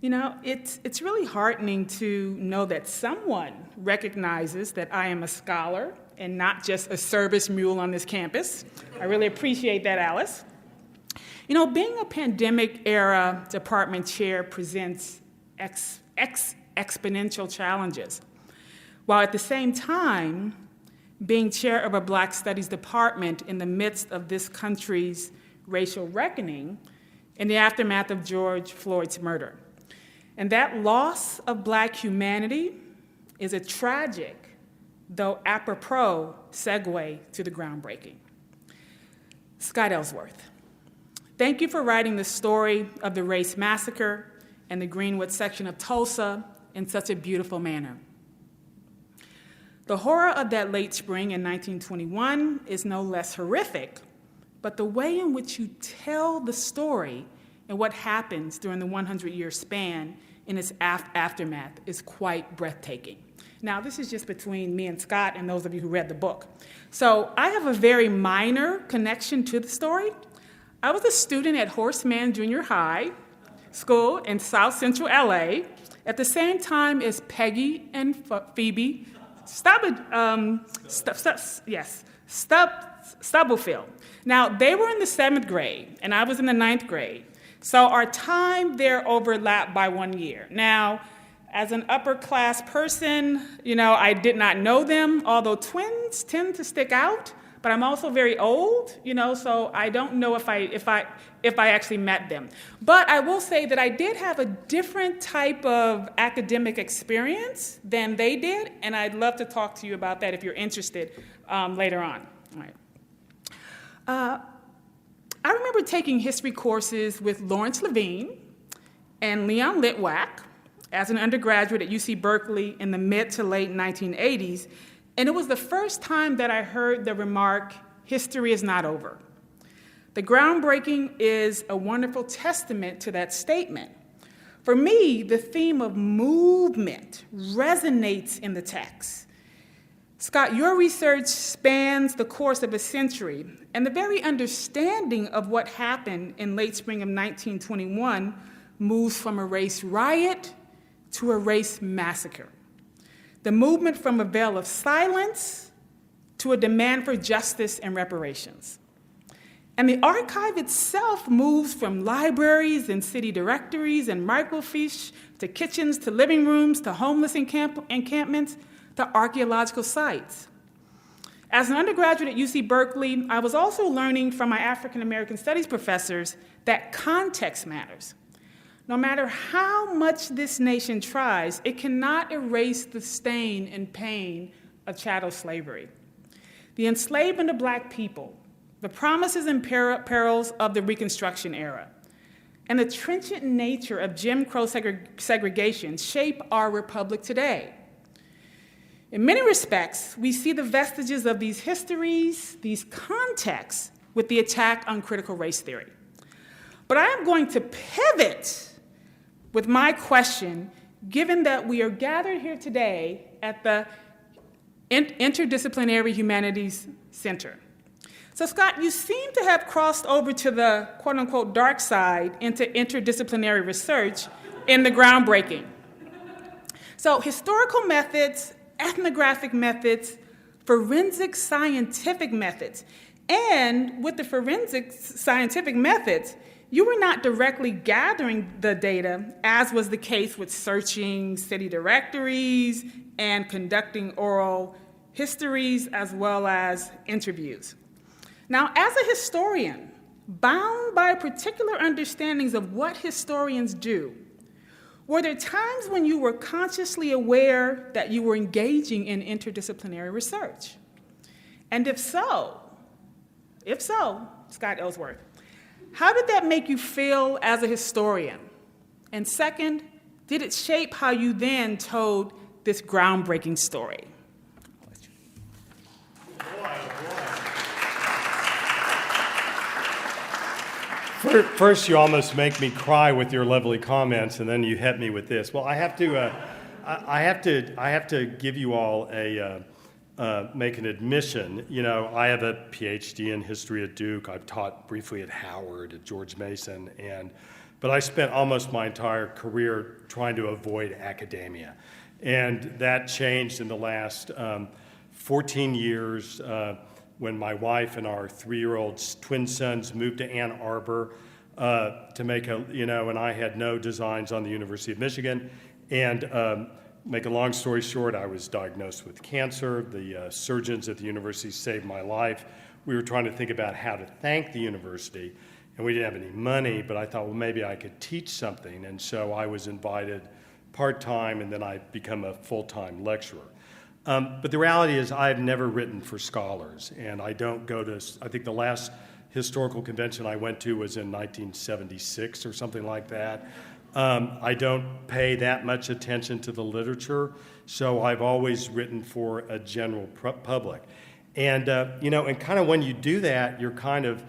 You know, it's really heartening to know that someone recognizes that I am a scholar and not just a service mule on this campus. I really appreciate that, Alice. You know, being a pandemic-era department chair presents exponential challenges, while at the same time, being chair of a Black Studies department in the midst of this country's racial reckoning in the aftermath of George Floyd's murder. And that loss of Black humanity is a tragic, though apropos, segue to the groundbreaking. Scott Ellsworth, thank you for writing the story of the race massacre and the Greenwood section of Tulsa in such a beautiful manner. The horror of that late spring in 1921 is no less horrific, but the way in which you tell the story and what happens during the 100-year span in its aftermath is quite breathtaking. Now, this is just between me and Scott and those of you who read the book. So I have a very minor connection to the story. I was a student at Horseman Junior High School in South Central LA at the same time as Peggy and Phoebe Stubblefield. Now, they were in the 7th grade, and I was in the 9th grade. So our time there overlapped by 1 year. Now, as an upper-class person, you know, I did not know them, although twins tend to stick out, but I'm also very old, you know, so I don't know if I actually met them. But I will say that I did have a different type of academic experience than they did, and I'd love to talk to you about that if you're interested later on. All right. I remember taking history courses with Lawrence Levine and Leon Litwack as an undergraduate at UC Berkeley in the mid to late 1980s, and it was the first time that I heard the remark, "History is not over." The groundbreaking is a wonderful testament to that statement. For me, the theme of movement resonates in the text. Scott, your research spans the course of a century, and the very understanding of what happened in late spring of 1921 moves from a race riot to a race massacre. The movement from a veil of silence to a demand for justice and reparations. And the archive itself moves from libraries and city directories and microfiche to kitchens to living rooms to homeless encampments to archaeological sites. As an undergraduate at UC Berkeley, I was also learning from my African-American studies professors that context matters. No matter how much this nation tries, it cannot erase the stain and pain of chattel slavery. The enslavement of Black people, the promises and perils of the Reconstruction era, and the trenchant nature of Jim Crow segregation shape our republic today. In many respects, we see the vestiges of these histories, these contexts, with the attack on critical race theory. But I am going to pivot with my question, given that we are gathered here today at the Interdisciplinary Humanities Center. So Scott, you seem to have crossed over to the quote-unquote dark side into interdisciplinary research in the groundbreaking. So historical methods, ethnographic methods, forensic scientific methods. And with the forensic scientific methods, you were not directly gathering the data, as was the case with searching city directories and conducting oral histories as well as interviews. Now, as a historian, bound by particular understandings of what historians do, were there times when you were consciously aware that you were engaging in interdisciplinary research? And if so, Scott Ellsworth, how did that make you feel as a historian? And second, did it shape how you then told this groundbreaking story? First, you almost make me cry with your lovely comments, and then you hit me with this. Well, I have to give you all make an admission. You know, I have a PhD in history at Duke. I've taught briefly at Howard, at George Mason, but I spent almost my entire career trying to avoid academia, and that changed in the last 14 years. When my wife and our 3-year-old twin sons moved to Ann Arbor to make and I had no designs on the University of Michigan. And make a long story short, I was diagnosed with cancer. The surgeons at the university saved my life. We were trying to think about how to thank the university, and we didn't have any money, but I thought, well, maybe I could teach something. And so I was invited part-time, and then I become a full-time lecturer. But the reality is I've never written for scholars, and I don't go to, I think the last historical convention I went to was in 1976 or something like that. I don't pay that much attention to the literature, so I've always written for a general public. And, and kind of when you do that, you're kind of,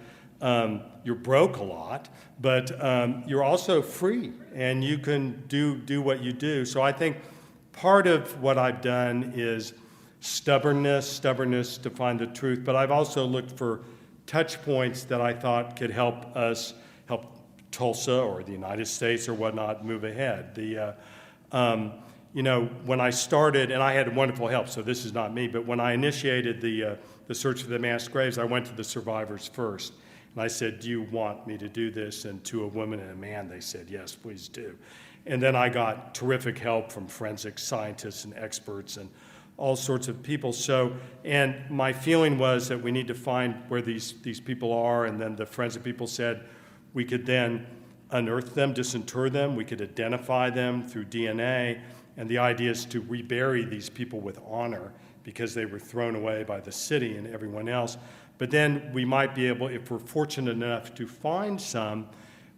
you're broke a lot, but you're also free, and you can do what you do. So I think part of what I've done is stubbornness to find the truth, but I've also looked for touch points that I thought could help us, help Tulsa or the United States or whatnot move ahead. When I started, and I had wonderful help, so this is not me, but when I initiated the search for the mass graves, I went to the survivors first. And I said, do you want me to do this? And to a woman and a man, they said, yes, please do. And then I got terrific help from forensic scientists and experts and all sorts of people. And my feeling was that we need to find where these people are, and then the forensic people said we could then unearth them, disinter them, we could identify them through DNA, and the idea is to rebury these people with honor because they were thrown away by the city and everyone else. But then we might be able, if we're fortunate enough to find some,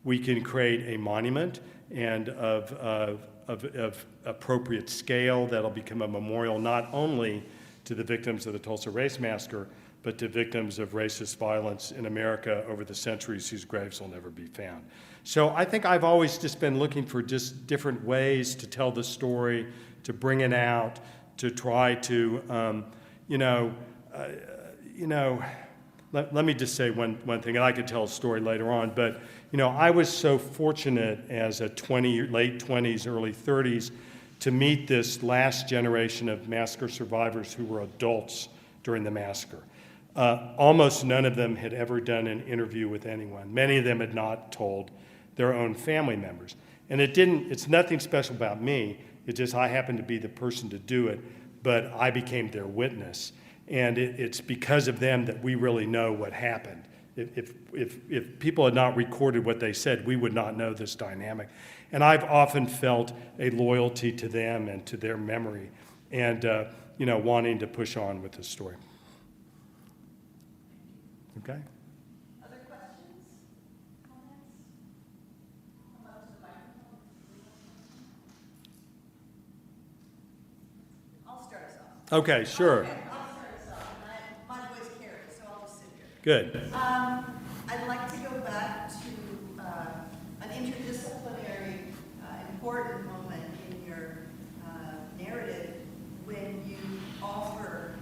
we can create a monument and of appropriate scale that'll become a memorial not only to the victims of the Tulsa Race Massacre, but to victims of racist violence in America over the centuries whose graves will never be found. So I think I've always just been looking for just different ways to tell the story, to bring it out, to try to, let me just say one thing, and I could tell a story later on, but I was so fortunate as a late 20s, early 30s to meet this last generation of massacre survivors who were adults during the massacre. Almost none of them had ever done an interview with anyone. Many of them had not told their own family members. And it's nothing special about me. It just I happened to be the person to do it, but I became their witness. And it's because of them that we really know what happened. If people had not recorded what they said, we would not know this dynamic. And I've often felt a loyalty to them and to their memory and, wanting to push on with this story. Okay? Other questions? Comments? Come up to the microphone. I'll start us off. Okay, sure. Okay, I'll start us off. My voice carries, so I'll just sit here. Good. I'd like to go back to an interdisciplinary, important moment in your narrative when you offer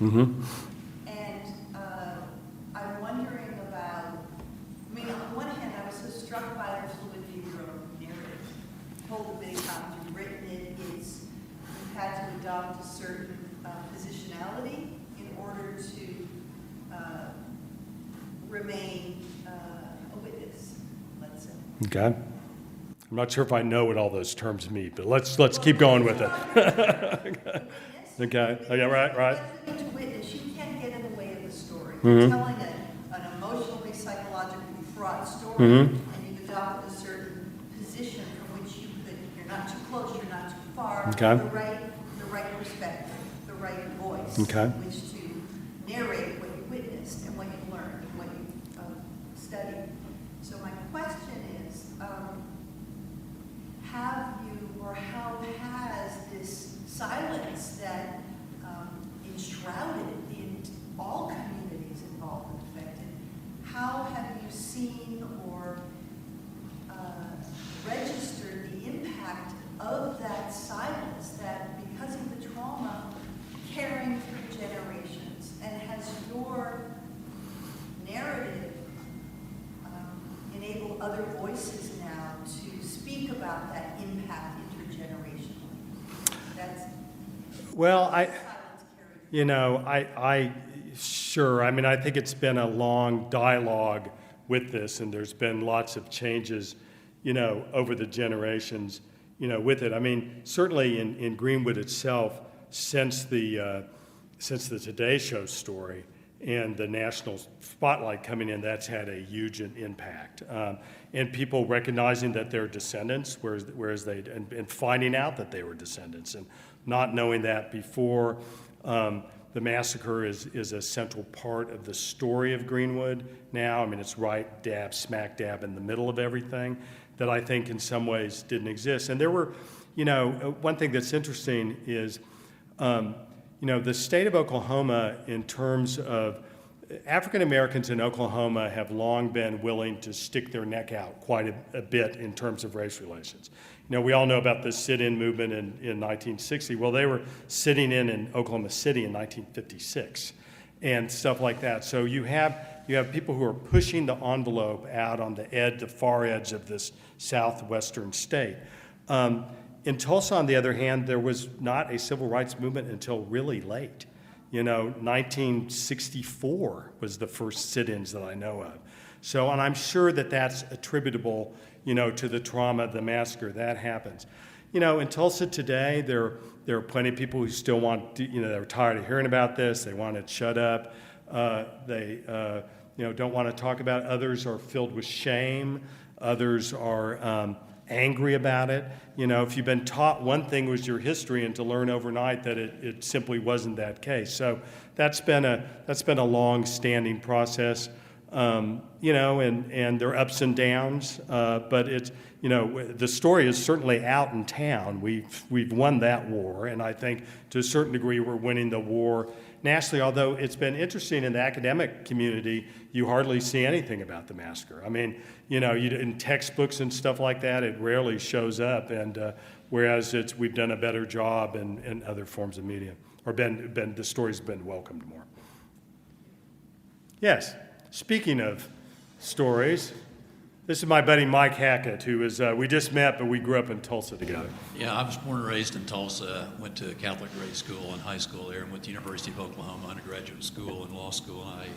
And I'm wondering about, I mean, on one hand, I was so struck by the fluidity of your own narrative. You told a big how you've written it, you've had to adopt a certain positionality in order to remain a witness, let's say. Okay. I'm not sure if I know what all those terms mean, but let's keep going with it. Okay. Okay. Right. To witness, you can't get in the way of the story. Mm-hmm. You're telling an emotionally, psychologically fraught story, and you've adopted a certain position from which you're not too close, you're not too far. Okay. The right perspective, the right voice, Okay. in which to narrate what you witnessed and what you learned and what you studied. So my question is, have you, or how has this silence that enshrouded all communities involved and affected, how have you seen or registered the impact of that silence, that because of the trauma carrying through generations, and has your narrative enabled other voices now to speak about that impact intergenerationally? That's Well, silence carried. Sure. I mean, I think it's been a long dialogue with this, and there's been lots of changes, over the generations, with it. I mean, certainly in Greenwood itself, since the Today Show story and the national spotlight coming in, that's had a huge impact. And people recognizing that they're descendants, whereas and finding out that they were descendants, and not knowing that before. The massacre is a central part of the story of Greenwood now. I mean, it's right smack dab in the middle of everything that I think in some ways didn't exist. And there were, one thing that's interesting is, the state of Oklahoma, in terms of African Americans in Oklahoma, have long been willing to stick their neck out quite a bit in terms of race relations. We all know about the sit-in movement in 1960. Well, they were sitting in Oklahoma City in 1956 and stuff like that. So you have people who are pushing the envelope out on the far edge of this southwestern state. In Tulsa, on the other hand, there was not a civil rights movement until really late. 1964 was the first sit-ins that I know of. So, and I'm sure that that's attributable, to the trauma of the massacre. That happens. In Tulsa today, there are plenty of people who still want, they're tired of hearing about this. They want it shut up. They, don't want to talk about it. Others are filled with shame. Others are angry about it. If you've been taught one thing was your history, and to learn overnight that it simply wasn't that case. So that's been a long-standing process. And there are ups and downs, but it's, the story is certainly out in town. We've won that war, and I think to a certain degree we're winning the war nationally, although it's been interesting in the academic community, you hardly see anything about the massacre. I mean, in textbooks and stuff like that, it rarely shows up, and whereas we've done a better job in other forms of media, or the story's been welcomed more. Yes. Speaking of stories, this is my buddy Mike Hackett, who is, we just met, but we grew up in Tulsa together. Yeah, I was born and raised in Tulsa, went to Catholic grade school and high school there, and went to University of Oklahoma undergraduate school and law school. I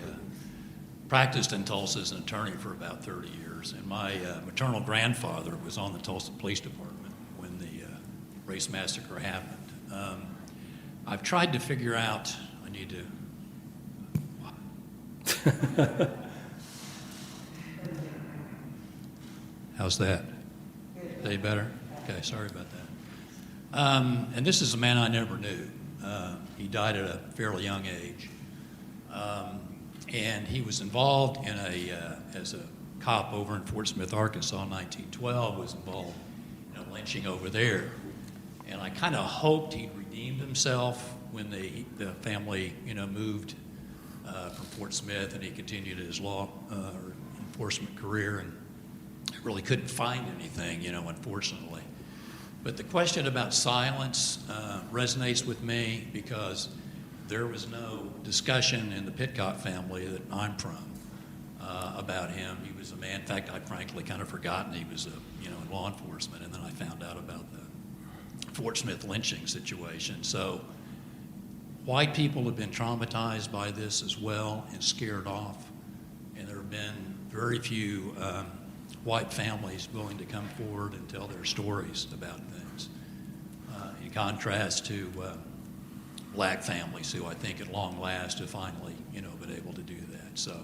practiced in Tulsa as an attorney for about 30 years, and my maternal grandfather was on the Tulsa Police Department when the race massacre happened. I've tried to figure out, I need to... How's that? Any better? Okay, sorry about that. And this is a man I never knew. He died at a fairly young age. And he was involved in as a cop over in Fort Smith, Arkansas in 1912, was involved in a lynching over there. And I kind of hoped he'd redeemed himself when the family, moved from Fort Smith, and he continued his law enforcement career, and really couldn't find anything, unfortunately. But the question about silence resonates with me because there was no discussion in the Pitcock family that I'm from about him. He was a man, in fact, I'd frankly kind of forgotten he was in law enforcement, and then I found out about the Fort Smith lynching situation. So white people have been traumatized by this as well and scared off, and there have been very few white families willing to come forward and tell their stories about things, in contrast to black families who I think at long last have finally, been able to do that. So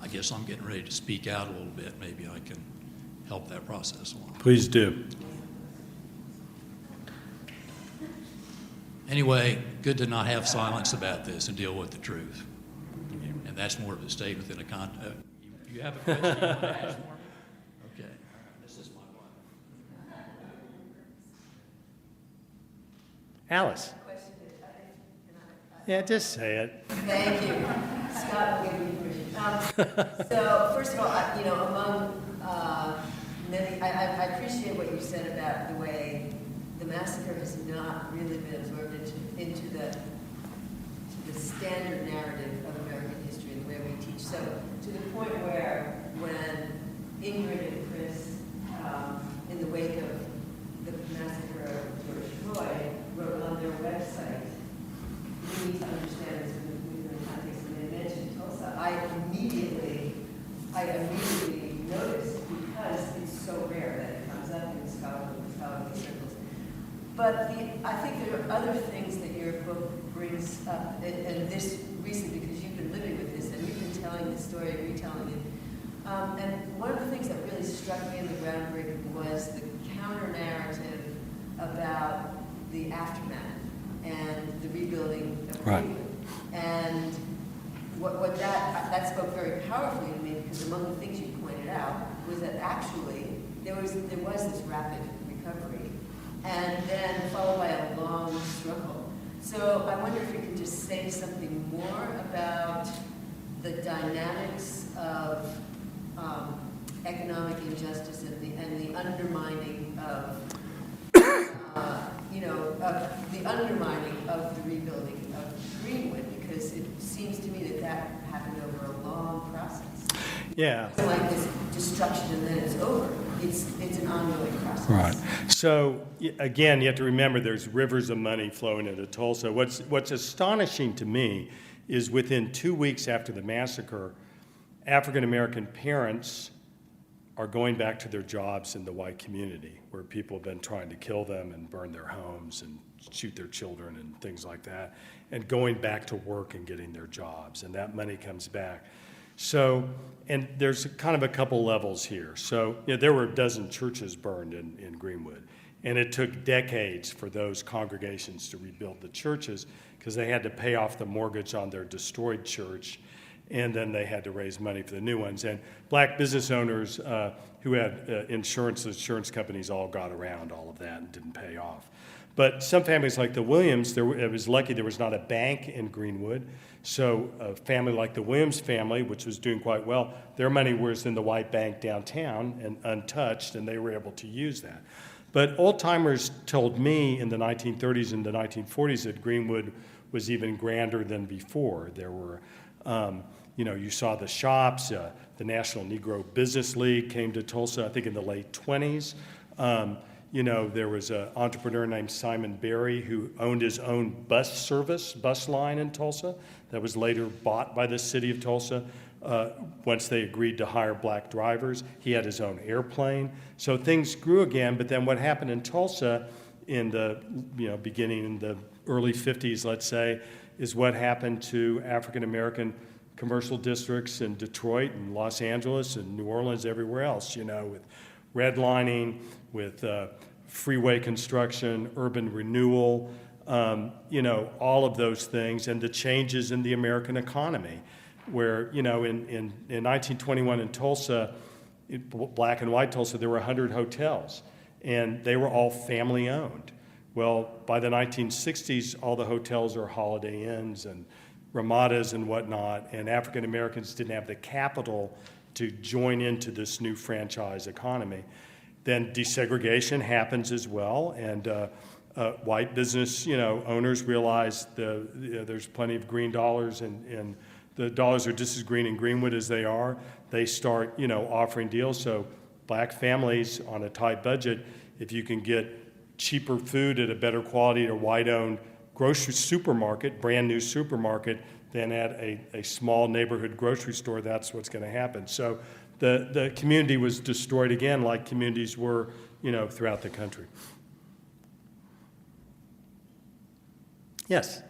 I guess I'm getting ready to speak out a little bit. Maybe I can help that process along. Please do. Anyway, good to not have silence about this and deal with the truth. And that's more of a statement than a you have a question you want to ask for me? Okay. This is my wife. Alice. Yeah, just say it. Thank you. Scott will give you permission. So, first of all, among many, I appreciate what you said about the way the massacre has not really been absorbed into the standard narrative of American history and the way we teach. So, to the point where when Ingrid and Chris, in the wake of the massacre of George Floyd, wrote on their website, "We need to understand this within the context," and they mentioned Tulsa, I immediately noticed, because it's so rare that it comes up in scholarly circles. But I think there are other things that your book brings up, and this recently, because you've been living with this and you've been telling this story, retelling it. And one of the things that really struck me in the groundbreaking was the counter-narrative about the aftermath and the rebuilding of Greenwood. And what that spoke very powerfully to me, because among the things you pointed out was that actually there was this rapid recovery, and then followed by a long struggle. So I wonder if you could just say something more about the dynamics of economic injustice and the undermining of the rebuilding of Greenwood, because it seems to me that happened over a long process. Yeah. It's like this destruction and then it's over. It's an ongoing process. Right. So again, you have to remember there's rivers of money flowing into Tulsa. What's astonishing to me is within 2 weeks after the massacre, African-American parents are going back to their jobs in the white community, where people have been trying to kill them and burn their homes and shoot their children and things like that, and going back to work and getting their jobs, and that money comes back. So, and there's kind of a couple levels here. So, there were a dozen churches burned in Greenwood, and it took decades for those congregations to rebuild the churches because they had to pay off the mortgage on their destroyed church, and then they had to raise money for the new ones. And black business owners who had insurance companies all got around all of that and didn't pay off. But some families like the Williams, it was lucky there was not a bank in Greenwood. So a family like the Williams family, which was doing quite well, their money was in the white bank downtown and untouched, and they were able to use that. But old-timers told me in the 1930s and the 1940s that Greenwood was even grander than before. There were, you saw the shops. The National Negro Business League came to Tulsa, I think, in the late 20s. There was an entrepreneur named Simon Berry who owned his own bus line in Tulsa that was later bought by the city of Tulsa. Once they agreed to hire black drivers, he had his own airplane. So things grew again, but then what happened in Tulsa in the beginning in the early 50s, let's say, is what happened to African-American commercial districts in Detroit and Los Angeles and New Orleans, everywhere else, with redlining, with freeway construction, urban renewal, all of those things, and the changes in the American economy, where, in 1921 in Tulsa, black and white Tulsa, there were 100 hotels, and they were all family-owned. Well, by the 1960s, all the hotels are Holiday Inns and Ramadas and whatnot, and African Americans didn't have the capital to join into this new franchise economy. Then desegregation happens as well, and white business, owners realize there's plenty of green dollars, and the dollars are just as green in Greenwood as they are. They start, offering deals. So black families on a tight budget, if you can get cheaper food at a better quality at a white-owned grocery supermarket, brand new supermarket, than at a small neighborhood grocery store, that's what's going to happen. So the community was destroyed again, like communities were, throughout the country. Yes.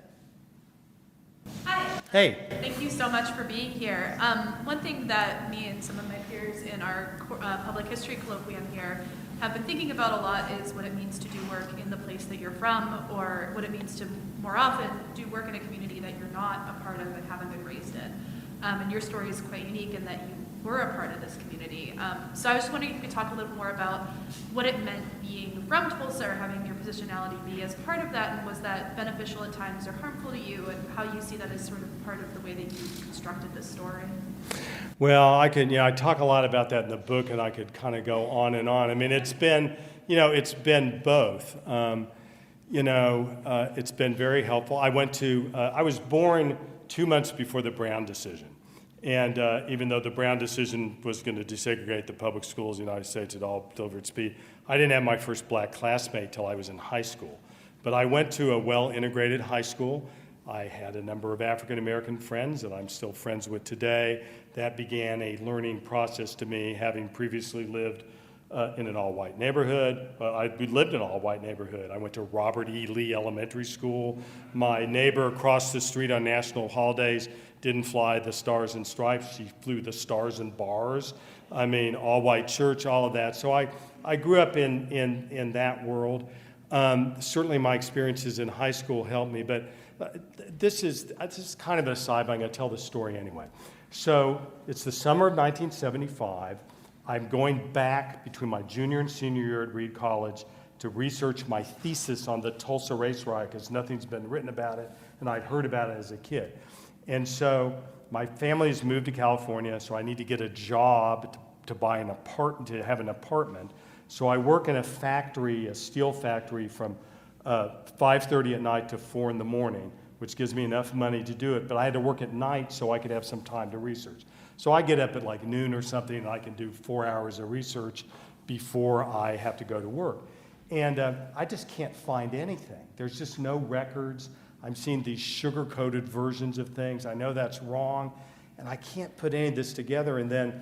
Hi. Hey. Thank you so much for being here. One thing that me and some of my peers in our public history colloquium here have been thinking about a lot is what it means to do work in the place that you're from, or what it means to more often do work in a community that you're not a part of and haven't been raised in. And your story is quite unique in that you were a part of this community. So I was just wondering if you could talk a little more about what it meant being from Tulsa or having your positionality be as part of that, and was that beneficial at times or harmful to you, and how you see that as sort of part of the way that you constructed this story. Well, I talk a lot about that in the book, and I could kind of go on and on. I mean, it's been both. It's been very helpful. I was born 2 months before the Brown decision. And even though the Brown decision was going to desegregate the public schools in the United States at all delivered speed, I didn't have my first black classmate till I was in high school. But I went to a well-integrated high school. I had a number of African-American friends that I'm still friends with today. That began a learning process to me, having previously lived in an all-white neighborhood. We lived in an all-white neighborhood. I went to Robert E. Lee Elementary School. My neighbor across the street on national holidays didn't fly the Stars and Stripes. She flew the Stars and Bars. I mean, all-white church, all of that. So I grew up in that world. Certainly my experiences in high school helped me, but this is kind of an aside, but I'm going to tell the story anyway. So it's the summer of 1975. I'm going back between my junior and senior year at Reed College to research my thesis on the Tulsa race riot, because nothing's been written about it, and I'd heard about it as a kid. And so my family has moved to California, so I need to get a job to buy an apartment, to have an apartment. So I work in a factory, a steel factory, from 5:30 at night to 4 in the morning, which gives me enough money to do it. But I had to work at night so I could have some time to research. So I get up at like noon or something, and I can do 4 hours of research before I have to go to work. And I just can't find anything. There's just no records. I'm seeing these sugar-coated versions of things. I know that's wrong, and I can't put any of this together. And then,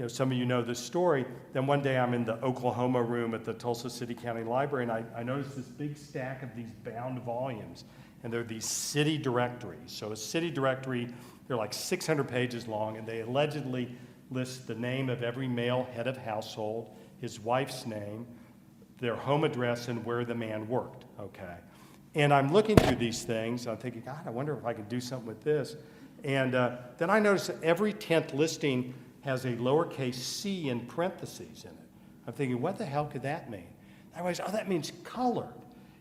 some of you know this story. Then one day I'm in the Oklahoma room at the Tulsa City County Library, and I noticed this big stack of these bound volumes, and they're these city directories. So a city directory, they're like 600 pages long, and they allegedly list the name of every male head of household, his wife's name, their home address, and where the man worked, okay? And I'm looking through these things, and I'm thinking, God, I wonder if I could do something with this. And then I noticed that every 10th listing has a lowercase c in parentheses in it. I'm thinking, what the hell could that mean? I was, that means colored.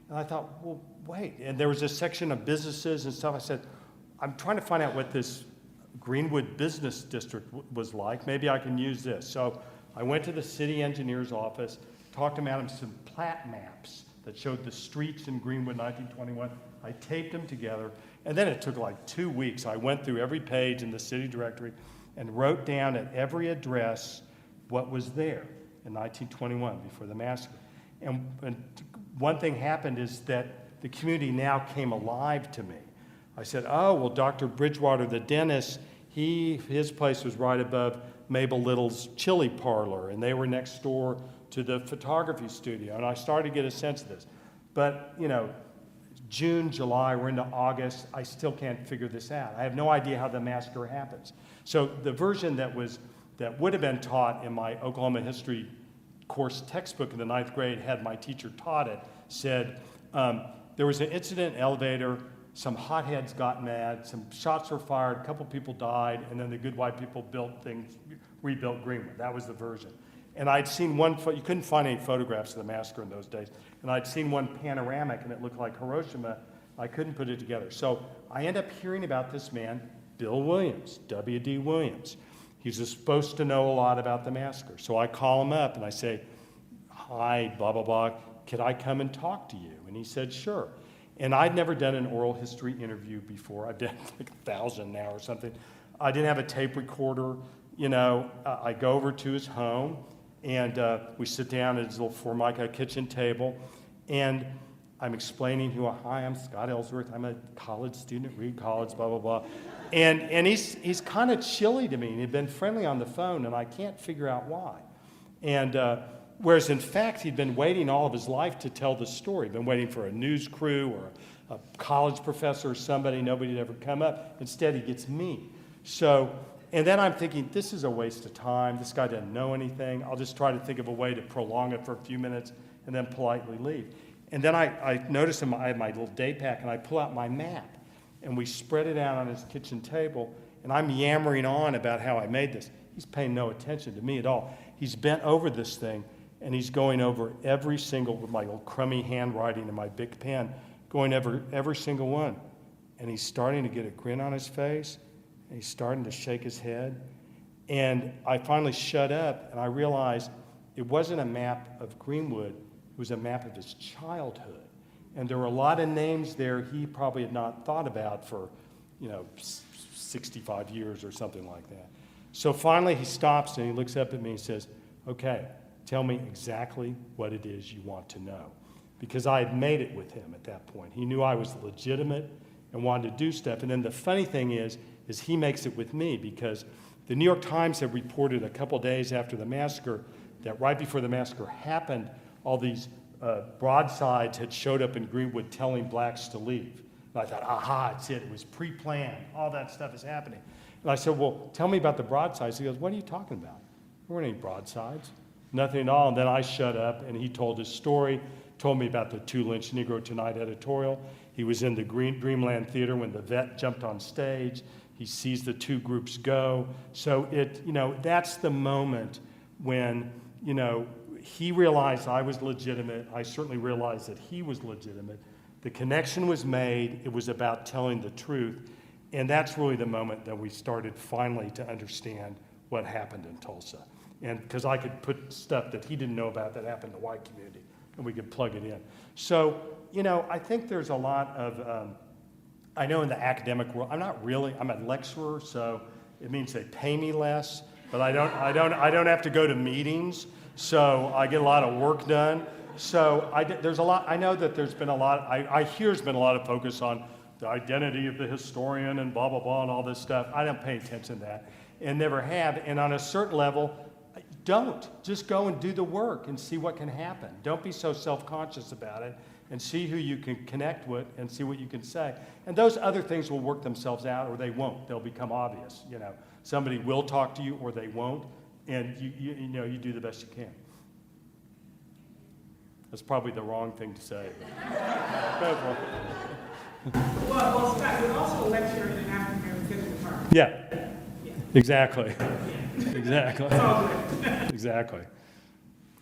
And I thought, well, wait. And there was a section of businesses and stuff. I said, I'm trying to find out what this Greenwood business district was like. Maybe I can use this. So I went to the city engineer's office, talked to him, had him some plat maps that showed the streets in Greenwood 1921. I taped them together, and then it took like 2 weeks. I went through every page in the city directory and wrote down at every address what was there in 1921 before the massacre. And one thing happened is that the community now came alive to me. I said, oh, well, Dr. Bridgewater, the dentist, his place was right above Mabel Little's chili parlor, and they were next door to the photography studio, and I started to get a sense of this. But, June, July, we're into August, I still can't figure this out. I have no idea how the massacre happens. So the version that would have been taught in my Oklahoma history course textbook in the 9th grade, had my teacher taught it, said there was an incident in elevator, some hotheads got mad, some shots were fired, a couple people died, and then the good white people rebuilt Greenwood. That was the version. And I'd seen you couldn't find any photographs of the massacre in those days, and I'd seen one panoramic, and it looked like Hiroshima. I couldn't put it together. So I end up hearing about this man, Bill Williams, W.D. Williams. He's supposed to know a lot about the massacre. So I call him up, and I say, hi, blah, blah, blah. could I come and talk to you? And he said, sure. And I'd never done an oral history interview before. I've done like 1,000 now or something. I didn't have a tape recorder. I go over to his home, and we sit down at his little Formica kitchen table, and I'm explaining hi, I'm Scott Ellsworth. I'm a college student at Reed College, blah, blah, blah. And he's kind of chilly to me, and he'd been friendly on the phone, and I can't figure out why. And whereas, in fact, he'd been waiting all of his life to tell the story. He'd been waiting for a news crew or a college professor or somebody. Nobody had ever come up. Instead, he gets me. So, and then I'm thinking, this is a waste of time. This guy doesn't know anything. I'll just try to think of a way to prolong it for a few minutes and then politely leave. And then I noticed I had my little day pack, and I pull out my map. And we spread it out on his kitchen table, and I'm yammering on about how I made this. He's paying no attention to me at all. He's bent over this thing, and he's going over every single, with my old crummy handwriting and my big pen, going over every single one. And he's starting to get a grin on his face, and he's starting to shake his head. And I finally shut up, and I realized it wasn't a map of Greenwood, it was a map of his childhood. And there were a lot of names there he probably had not thought about for, 65 years or something like that. So finally he stops and he looks up at me and says, okay, tell me exactly what it is you want to know. Because I had made it with him at that point. He knew I was legitimate and wanted to do stuff. And then the funny thing is he makes it with me, because the New York Times had reported a couple days after the massacre that right before the massacre happened, all these broadsides had showed up in Greenwood telling blacks to leave. And I thought, aha, it's it. It was pre-planned. All that stuff is happening. And I said, well, tell me about the broadsides. He goes, what are you talking about? There weren't any broadsides. Nothing at all. And then I shut up, and he told his story, told me about the 2 Lynch Negro Tonight editorial. He was in the Dreamland Theater when the vet jumped on stage. He sees the 2 groups go. So that's the moment when, he realized I was legitimate. I certainly realized that he was legitimate. The connection was made. It was about telling the truth. And that's really the moment that we started finally to understand what happened in Tulsa. And because I could put stuff that he didn't know about that happened in the white community, and we could plug it in. So, I think there's a lot of, I know in the academic world, I'm a lecturer, so it means they pay me less, but I don't have to go to meetings. So I get a lot of work done. So there's a lot. I know that there's been a lot. I hear there's been a lot of focus on the identity of the historian and blah, blah, blah, and all this stuff. I don't pay attention to that and never have. And on a certain level, don't. Just go and do the work and see what can happen. Don't be so self-conscious about it, and see who you can connect with and see what you can say. And those other things will work themselves out, or they won't. They'll become obvious. Somebody will talk to you or they won't. And you do the best you can. That's probably the wrong thing to say. Well, Scott, you're also a lecturer in an African-American history department. Yeah. Exactly. Exactly. It's all good. Exactly.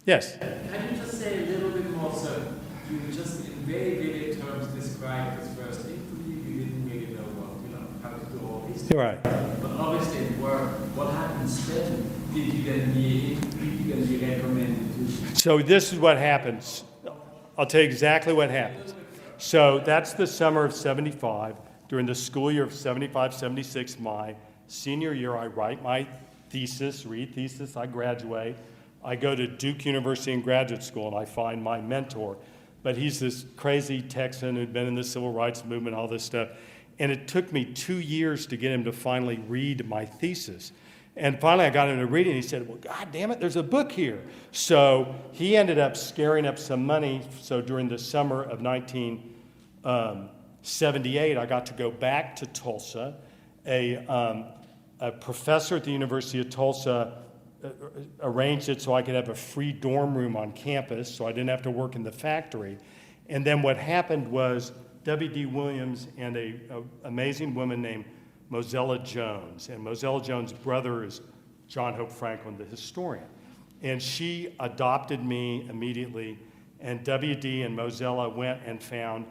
Yes. Can you just say a little bit more, sir? You just in very vivid terms described this first interview. You didn't really know how to do all these things. You're right. But obviously it worked. What happens then? Did you then be recommended to? So this is what happens. I'll tell you exactly what happens. So that's the summer of 75. During the school year of 75, 76, my senior year, I write my thesis, I graduate. I go to Duke University in graduate school, and I find my mentor. But he's this crazy Texan who'd been in the civil rights movement, all this stuff. And it took me 2 years to get him to finally read my thesis. And finally, I got him to read it, and he said, well, God damn it, there's a book here. So he ended up scaring up some money. So during the summer of 1978, I got to go back to Tulsa. A professor at the University of Tulsa arranged it so I could have a free dorm room on campus, so I didn't have to work in the factory. And then what happened was W.D. Williams and an amazing woman named Mozella Jones. And Mozella Jones' brother is John Hope Franklin, the historian. And she adopted me immediately, and W.D. and Mozella went and found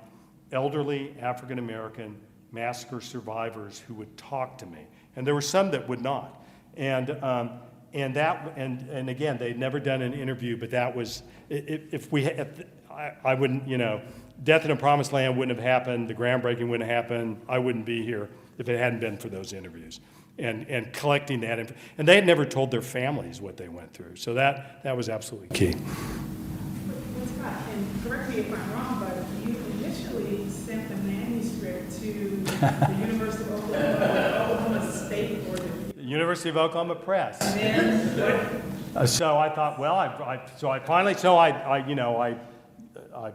elderly African-American massacre survivors who would talk to me. And there were some that would not. And again, they'd never done an interview, but that was, I wouldn't, Death in a Promised Land wouldn't have happened, the groundbreaking wouldn't have happened, I wouldn't be here if it hadn't been for those interviews and collecting that. And they had never told their families what they went through. So that was absolutely key. Well, Scott, and correct me if I'm wrong, but you initially sent the manuscript to the University of Oklahoma State or the University of Oklahoma Press. and then So I thought, well, I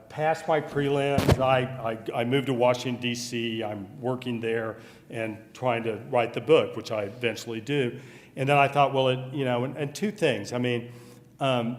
passed my prelims. I moved to Washington, D.C. I'm working there and trying to write the book, which I eventually do. And then I thought, well, and two things. I mean,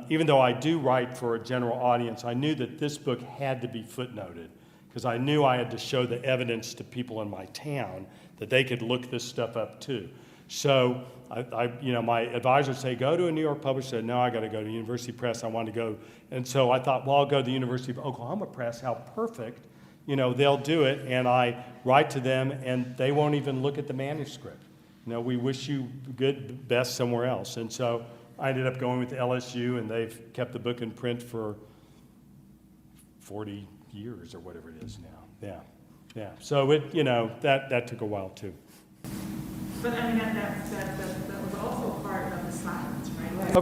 even though I do write for a general audience, I knew that this book had to be footnoted because I knew I had to show the evidence to people in my town that they could look this stuff up too. So my advisors say, go to a New York publisher. I said, no, I got to go to University Press. I want to go. And so I thought, well, I'll go to the University of Oklahoma Press. How perfect. They'll do it. And I write to them, and they won't even look at the manuscript. We wish you good, best somewhere else. And so I ended up going with LSU, and they've kept the book in print for 40 years or whatever it is now. Yeah. So that took a while too. but I mean that was also part of the silence, right?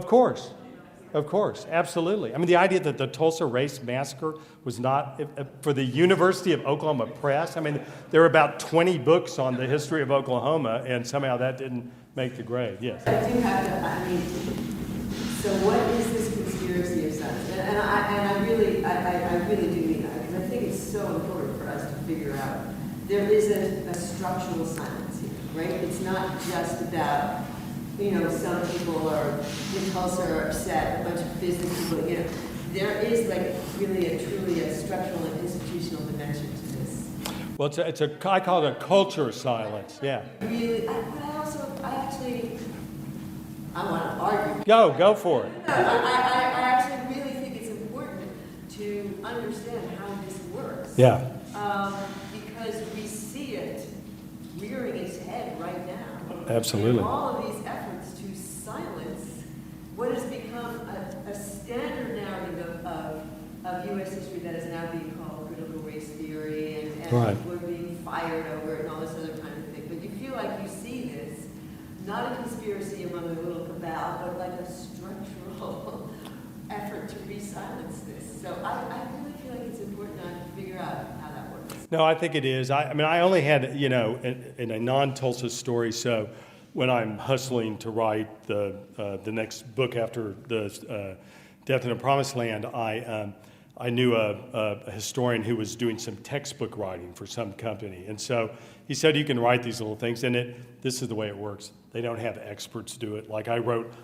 Of course, absolutely. I mean, the idea that the Tulsa Race Massacre was not, for the University of Oklahoma Press, I mean, there were about 20 books on the history of Oklahoma, and somehow that didn't make the grade, yes. I do have to, so what is this conspiracy of silence? And I really do mean that, because I think it's so important for us to figure out. There is a structural silence here, right? It's not just about, some people in Tulsa are upset, a bunch of business people, there is truly a structural and institutional dimension to this. Well, I call it a culture of silence, yeah. Really, I want to argue. Go for it. I actually really think it's important to understand how this works. Yeah. Because we see it rearing its head right now. Absolutely. And all of these efforts to silence what has become a standard narrative of U.S. history that is now being called critical race theory, and Right. people are being fired over it and all this other kind of thing. But you feel like you see this, not a conspiracy among a little cabal, but like a structural effort to re-silence this. So I really feel like it's important now to figure out how that works. No, I think it is. I mean, I only had, in a non-Tulsa story, so when I'm hustling to write the next book after the Death in a Promised Land, I knew a historian who was doing some textbook writing for some company. And so he said, you can write these little things, and this is the way it works. They don't have experts do it. Like I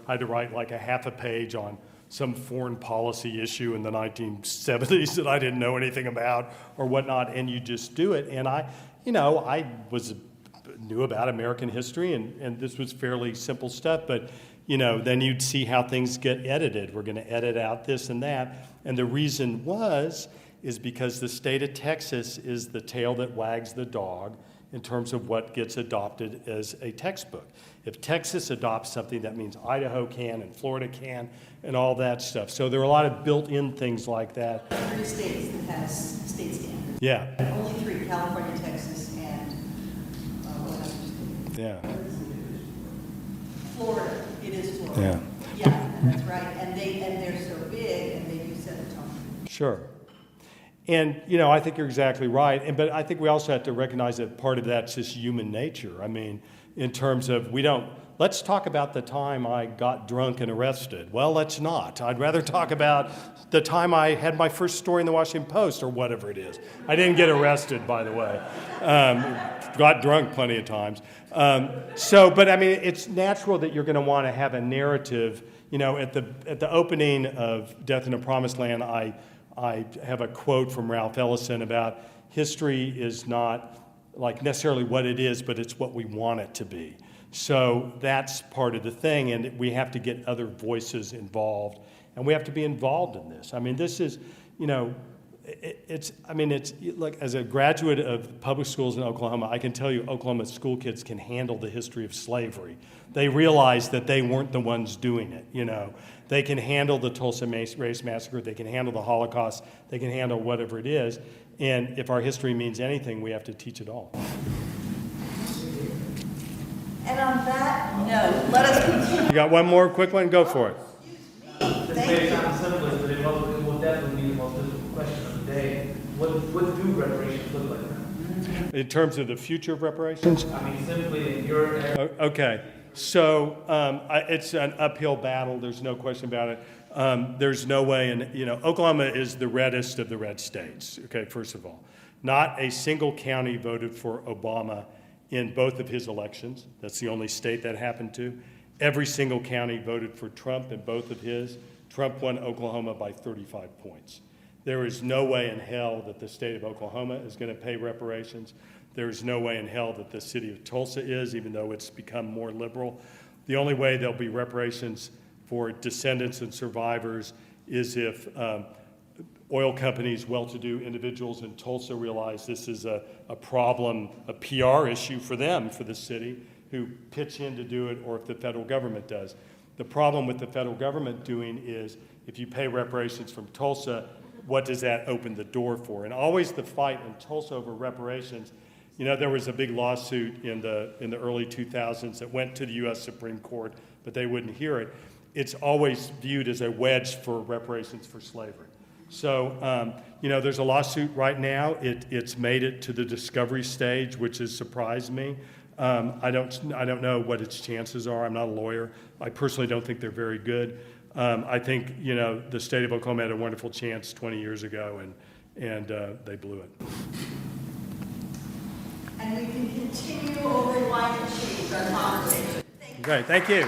had to write like a half a page on some foreign policy issue in the 1970s that I didn't know anything about or whatnot, and you just do it. And I knew about American history, and this was fairly simple stuff, but then you'd see how things get edited. We're going to edit out this and that. And the reason is because the state of Texas is the tail that wags the dog in terms of what gets adopted as a textbook. If Texas adopts something, that means Idaho can and Florida can and all that stuff. So there are a lot of built-in things like that. 3 states that has state standards. Yeah. Only 3, California, Texas, and what else? Yeah. Florida. It is Florida. Yeah. Yeah, that's right. And they're so big, and they do set the tone. Sure. And, I think you're exactly right. But I think we also have to recognize that part of that's just human nature. I mean, in terms of let's talk about the time I got drunk and arrested. Well, let's not. I'd rather talk about the time I had my first story in the Washington Post or whatever it is. I didn't get arrested, by the way. Got drunk plenty of times. But I mean, it's natural that you're going to want to have a narrative. At the opening of Death in a Promised Land, I have a quote from Ralph Ellison about history is not like necessarily what it is, but it's what we want it to be. So that's part of the thing, and we have to get other voices involved, and we have to be involved in this. I mean, this is, look, as a graduate of public schools in Oklahoma, I can tell you Oklahoma school kids can handle the history of slavery. They realize that they weren't the ones doing it, you know. They can handle the Tulsa Race Massacre, they can handle the Holocaust, they can handle whatever it is. And if our history means anything, we have to teach it all. And on that note, let us continue. You got one more quick one? Go for it. This may sound simple, but it will definitely be the most difficult question of the day. What do reparations look like now? In terms of the future of reparations? I mean, simply in your area. Okay, so it's an uphill battle. There's no question about it. There's no way, and Oklahoma is the reddest of the red states. Okay, first of all, not a single county voted for Obama in both of his elections. That's the only state that happened to. Every single county voted for Trump in both of his. Trump won Oklahoma by 35 points. There is no way in hell that the state of Oklahoma is going to pay reparations. There is no way in hell that the city of Tulsa is, even though it's become more liberal. The only way there'll be reparations for descendants and survivors is if oil companies, well-to-do individuals in Tulsa realize this is a problem, a PR issue for them, for the city, who pitch in to do it, or if the federal government does. The problem with the federal government doing is if you pay reparations from Tulsa, what does that open the door for? And always the fight in Tulsa over reparations, there was a big lawsuit in the early 2000s that went to the U.S. Supreme Court, but they wouldn't hear it. It's always viewed as a wedge for reparations for slavery. So, there's a lawsuit right now. It's made it to the discovery stage, which has surprised me. I don't know what its chances are. I'm not a lawyer. I personally don't think they're very good. I think, the state of Oklahoma had a wonderful chance 20 years ago, and they blew it. And we can continue over wine and cheese our conversation. Great, thank you.